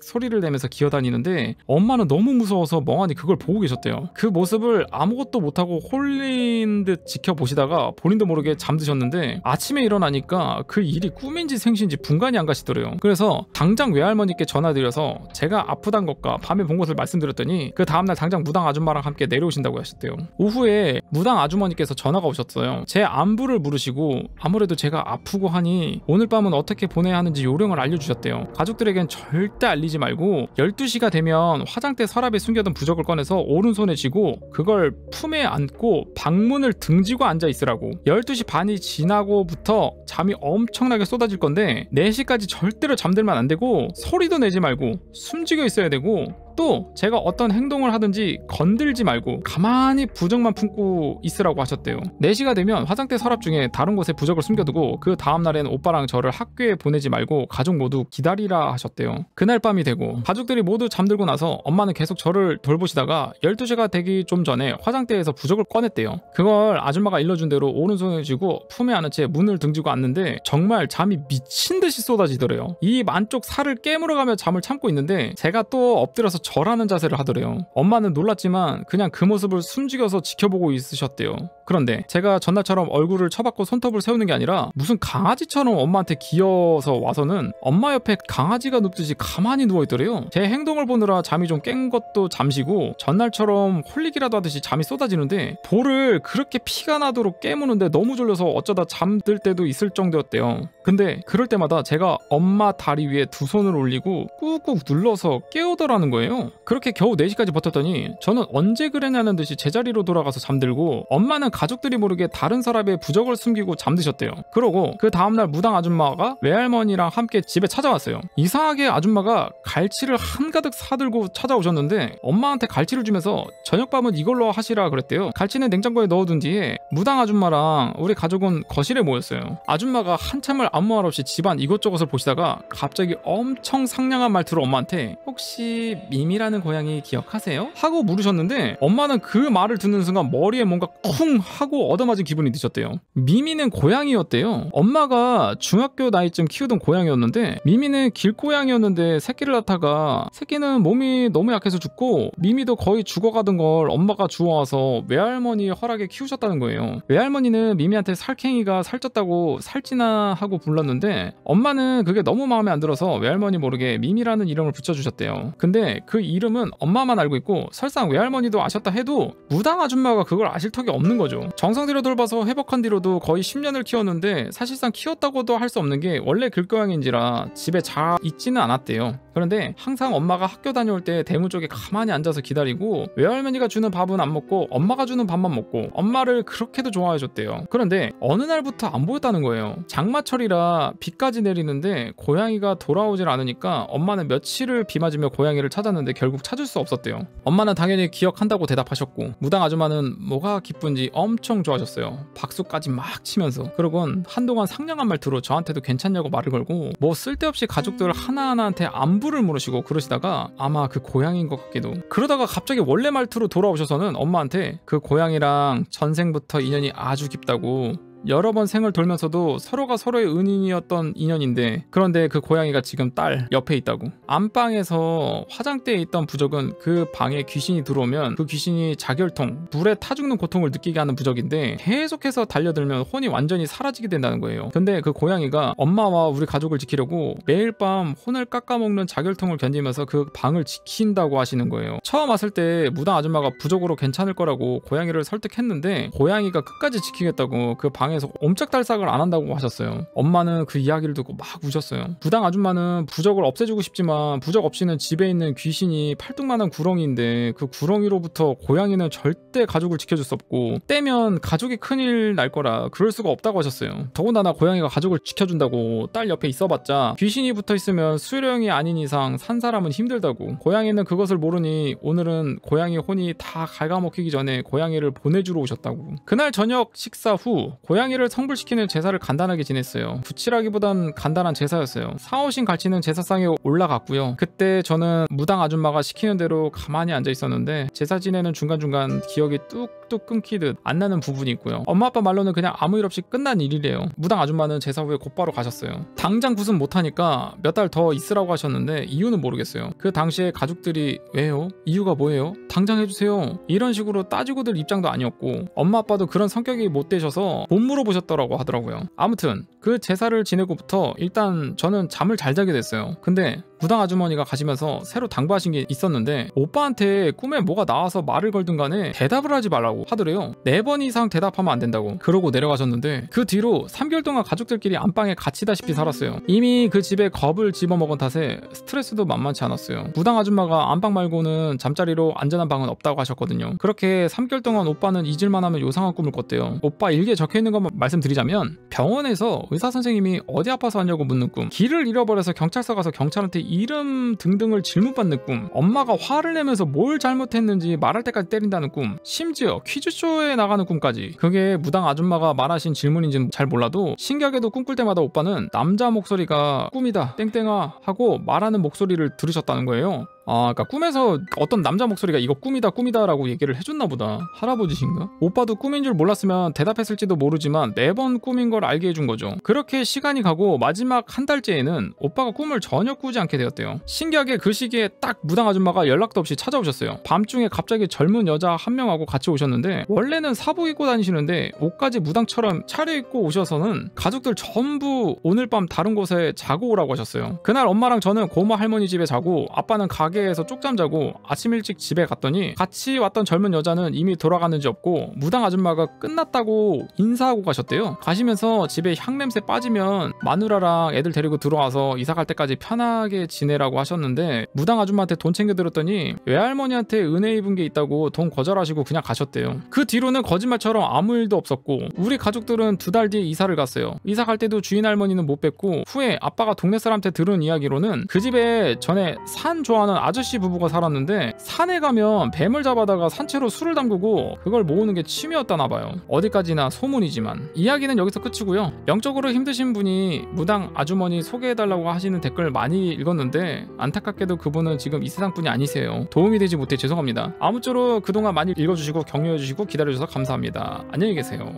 소리를 내면서 기어다니는데 엄마는 너무 무서워서 멍하니 그걸 보고 계셨대요. 그 모습을 아무것도 못하고 홀린 듯 지켜보시다가 본인도 모르게 잠드셨는데 아침에 일어나니까 그 일이 꿈인지 생시인지 분간이 안 가시더래요. 그래서 당장 외할머니께 전화드려서 제가 아프단 것과 밤에 본 것을 말씀드렸더니 그 다음날 당장 무당 아줌마랑 함께 내려오신다고 하셨대요. 오후에 무당 아주머니께서 전화가 오셨어요. 제 안부를 물으시고 아무래도 제가 아프고 하니 오늘 밤은 어떻게 보내야 하는지 요령을 알려주셨대요. 가족들에겐 절대 알리지 말고 12시가 되면 화장대 서랍에 숨겨둔 부적을 꺼내서 오른손에 쥐고 그걸 품에 안고 방문을 등지고 앉아 있으라고. 12시 반이 지나고부터 잠이 엄청나게 쏟아질 건데 4시까지 절대로 잠들면 안 되고 소리도 내지 말고 숨지겨 있어야 되고 또 제가 어떤 행동을 하든지 건들지 말고 가만히 부적만 품고 있으라고 하셨대요. 4시가 되면 화장대 서랍 중에 다른 곳에 부적을 숨겨두고 그 다음날엔 오빠랑 저를 학교에 보내지 말고 가족 모두 기다리라 하셨대요. 그날 밤이 되고 가족들이 모두 잠들고 나서 엄마는 계속 저를 돌보시다가 12시가 되기 좀 전에 화장대에서 부적을 꺼냈대요. 그걸 아줌마가 일러준 대로 오른손에 쥐고 품에 안은 채 문을 등지고 앉는데 정말 잠이 미친 듯이 쏟아지더래요. 입 안쪽 살을 깨물어가며 잠을 참고 있는데 제가 또 엎드려서 절하는 자세를 하더래요. 엄마는 놀랐지만 그냥 그 모습을 숨죽여서 지켜보고 있으셨대요. 그런데 제가 전날처럼 얼굴을 쳐박고 손톱을 세우는 게 아니라 무슨 강아지처럼 엄마한테 기어서 와서는 엄마 옆에 강아지가 눕듯이 가만히 누워있더래요. 제 행동을 보느라 잠이 좀 깬 것도 잠시고 전날처럼 홀리기라도 하듯이 잠이 쏟아지는데 볼을 그렇게 피가 나도록 깨무는데 너무 졸려서 어쩌다 잠들 때도 있을 정도였대요. 근데 그럴 때마다 제가 엄마 다리 위에 두 손을 올리고 꾹꾹 눌러서 깨우더라는 거예요. 그렇게 겨우 4시까지 버텼더니 저는 언제 그랬냐는 듯이 제자리로 돌아가서 잠들고 엄마는 가족들이 모르게 다른 서랍에 부적을 숨기고 잠드셨대요. 그러고 그 다음날 무당 아줌마가 외할머니랑 함께 집에 찾아왔어요. 이상하게 아줌마가 갈치를 한가득 사들고 찾아오셨는데 엄마한테 갈치를 주면서 저녁밥은 이걸로 하시라 그랬대요. 갈치는 냉장고에 넣어둔 뒤에 무당 아줌마랑 우리 가족은 거실에 모였어요. 아줌마가 한참을 아무 말 없이 집안 이것저것을 보시다가 갑자기 엄청 상냥한 말투로 엄마한테 혹시 미미라는 고양이 기억하세요? 하고 물으셨는데 엄마는 그 말을 듣는 순간 머리에 뭔가 쿵 하고 얻어맞은 기분이 드셨대요. 미미는 고양이였대요. 엄마가 중학교 나이쯤 키우던 고양이였는데 미미는 길고양이였는데 새끼를 낳다가 새끼는 몸이 너무 약해서 죽고 미미도 거의 죽어가던 걸 엄마가 주워와서 외할머니 허락에 키우셨다는 거예요. 외할머니는 미미한테 살쾡이가 살쪘다고 살찌나 하고 불렀는데 엄마는 그게 너무 마음에 안 들어서 외할머니 모르게 미미라는 이름을 붙여주셨대요. 근데 그 이름은 엄마만 알고 있고 설사 외할머니도 아셨다 해도 무당 아줌마가 그걸 아실 턱이 없는 거죠. 정성 들여 돌봐서 회복한 뒤로도 거의 10년을 키웠는데 사실상 키웠다고도 할 수 없는 게 원래 길고양이인지라 집에 잘 있지는 않았대요. 그런데 항상 엄마가 학교 다녀올 때 대문 쪽에 가만히 앉아서 기다리고 외할머니가 주는 밥은 안 먹고 엄마가 주는 밥만 먹고 엄마를 그렇게도 좋아해줬대요. 그런데 어느 날부터 안 보였다는 거예요. 장마철이라 비까지 내리는데 고양이가 돌아오질 않으니까 엄마는 며칠을 비 맞으며 고양이를 찾았는데 결국 찾을 수 없었대요. 엄마는 당연히 기억한다고 대답하셨고 무당 아줌마는 뭐가 기쁜지 엄청 좋아하셨어요. 박수까지 막 치면서. 그러곤 한동안 상냥한 말투로 저한테도 괜찮냐고 말을 걸고 뭐 쓸데없이 가족들 하나하나한테 안부를 물으시고 그러시다가 아마 그 고양이인 것 같기도. 그러다가 갑자기 원래 말투로 돌아오셔서는 엄마한테 그 고양이랑 전생부터 인연이 아주 깊다고 여러 번 생을 돌면서도 서로가 서로의 은인이었던 인연인데 그런데 그 고양이가 지금 딸 옆에 있다고. 안방에서 화장대에 있던 부적은 그 방에 귀신이 들어오면 그 귀신이 자결통, 불에 타 죽는 고통을 느끼게 하는 부적인데 계속해서 달려들면 혼이 완전히 사라지게 된다는 거예요. 근데 그 고양이가 엄마와 우리 가족을 지키려고 매일 밤 혼을 깎아먹는 자결통을 견디면서 그 방을 지킨다고 하시는 거예요. 처음 왔을 때 무당 아줌마가 부적으로 괜찮을 거라고 고양이를 설득했는데 고양이가 끝까지 지키겠다고 그 방에 옴짝달싹을 안 한다고 하셨어요. 엄마는 그 이야기를 듣고 막 우셨어요. 무당 아줌마는 부적을 없애주고 싶지만 부적 없이는 집에 있는 귀신이 팔뚝만한 구렁이인데 그 구렁이로부터 고양이는 절대 가족을 지켜줄 수 없고 떼면 가족이 큰일 날 거라 그럴 수가 없다고 하셨어요. 더군다나 고양이가 가족을 지켜준다고 딸 옆에 있어봤자 귀신이 붙어있으면 수령이 아닌 이상 산 사람은 힘들다고. 고양이는 그것을 모르니 오늘은 고양이 혼이 다 갉아먹히기 전에 고양이를 보내주러 오셨다고. 그날 저녁 식사 후 고양이를 성불시키는 제사를 간단하게 지냈어요. 부치라기보단 간단한 제사였어요. 사오신 갈치는 제사상에 올라갔고요. 그때 저는 무당 아줌마가 시키는 대로 가만히 앉아 있었는데 제사 지내는 중간중간 기억이 뚝뚝 끊기듯 안 나는 부분이 있고요. 엄마 아빠 말로는 그냥 아무 일 없이 끝난 일이래요. 무당 아줌마는 제사 후에 곧바로 가셨어요. 당장 구순 못하니까 몇 달 더 있으라고 하셨는데 이유는 모르겠어요. 그 당시에 가족들이 왜요? 이유가 뭐예요? 당장 해주세요. 이런 식으로 따지고 들 입장도 아니었고 엄마 아빠도 그런 성격이 못 되셔서 못 물어보셨더라고 하더라고요. 아무튼 그 제사를 지내고부터 일단 저는 잠을 잘 자게 됐어요. 근데 무당 아주머니가 가시면서 새로 당부하신 게 있었는데 오빠한테 꿈에 뭐가 나와서 말을 걸든 간에 대답을 하지 말라고 하더래요. 4번 이상 대답하면 안 된다고. 그러고 내려가셨는데 그 뒤로 3개월 동안 가족들끼리 안방에 갇히다시피 살았어요. 이미 그 집에 겁을 집어먹은 탓에 스트레스도 만만치 않았어요. 무당 아줌마가 안방 말고는 잠자리로 안전한 방은 없다고 하셨거든요. 그렇게 3개월 동안 오빠는 잊을만 하면 요상한 꿈을 꿨대요. 오빠 일기에 적혀있는 것만 말씀드리자면 병원에서 의사 선생님이 어디 아파서 왔냐고 묻는 꿈, 길을 잃어버려서 경찰서 가서 경찰한테 이름 등등을 질문받는 꿈, 엄마가 화를 내면서 뭘 잘못했는지 말할 때까지 때린다는 꿈, 심지어 퀴즈쇼에 나가는 꿈까지. 그게 무당 아줌마가 말하신 질문인지는 잘 몰라도 신기하게도 꿈꿀 때마다 오빠는 남자 목소리가 꿈이다 땡땡아 하고 말하는 목소리를 들으셨다는 거예요. 그러니까 꿈에서 어떤 남자 목소리가 이거 꿈이다 라고 얘기를 해줬나 보다. 할아버지신가? 오빠도 꿈인 줄 몰랐으면 대답했을지도 모르지만 4번 꿈인 걸 알게 해준 거죠. 그렇게 시간이 가고 마지막 한 달째에는 오빠가 꿈을 전혀 꾸지 않게 되었대요. 신기하게 그 시기에 딱 무당 아줌마가 연락도 없이 찾아오셨어요. 밤중에 갑자기 젊은 여자 한 명하고 같이 오셨는데 원래는 사복 입고 다니시는데 옷까지 무당처럼 차려입고 오셔서는 가족들 전부 오늘 밤 다른 곳에 자고 오라고 하셨어요. 그날 엄마랑 저는 고모 할머니 집에 자고 아빠는 가게에서 쪽잠 자고 아침 일찍 집에 갔더니 같이 왔던 젊은 여자는 이미 돌아갔는지 없고 무당 아줌마가 끝났다고 인사하고 가셨대요. 가시면서 집에 향냄새 빠지면 마누라랑 애들 데리고 들어와서 이사 갈 때까지 편하게 지내라고 하셨는데 무당 아줌마한테 돈 챙겨드렸더니 외할머니한테 은혜 입은 게 있다고 돈 거절하시고 그냥 가셨대요. 그 뒤로는 거짓말처럼 아무 일도 없었고 우리 가족들은 2달 뒤에 이사를 갔어요. 이사 갈 때도 주인 할머니는 못 뵙고 후에 아빠가 동네 사람한테 들은 이야기로는 그 집에 전에 산 좋아하는 아저씨 부부가 살았는데 산에 가면 뱀을 잡아다가 산채로 술을 담그고 그걸 모으는 게 취미였다나 봐요. 어디까지나 소문이지만 이야기는 여기서 끝이고요. 영적으로 힘드신 분이 무당 아주머니 소개해달라고 하시는 댓글 많이 읽었는데 안타깝게도 그분은 지금 이 세상 분이 아니세요. 도움이 되지 못해 죄송합니다. 아무쪼록 그동안 많이 읽어주시고 격려해주시고 기다려주셔서 감사합니다. 안녕히 계세요.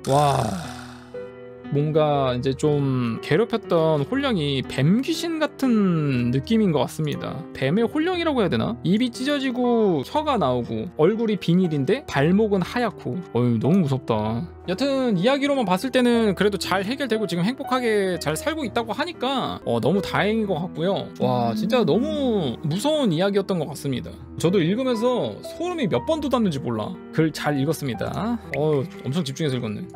와... 뭔가 이제 좀 괴롭혔던 홀령이 뱀 귀신 같은 느낌인 것 같습니다. 뱀의 홀령이라고 해야 되나? 입이 찢어지고 혀가 나오고 얼굴이 비닐인데 발목은 하얗고 어휴 너무 무섭다. 여튼 이야기로만 봤을 때는 그래도 잘 해결되고 지금 행복하게 잘 살고 있다고 하니까 너무 다행인 것 같고요. 와 진짜 너무 무서운 이야기였던 것 같습니다. 저도 읽으면서 소름이 몇 번 돋았는지 몰라. 글 잘 읽었습니다. 엄청 집중해서 읽었네.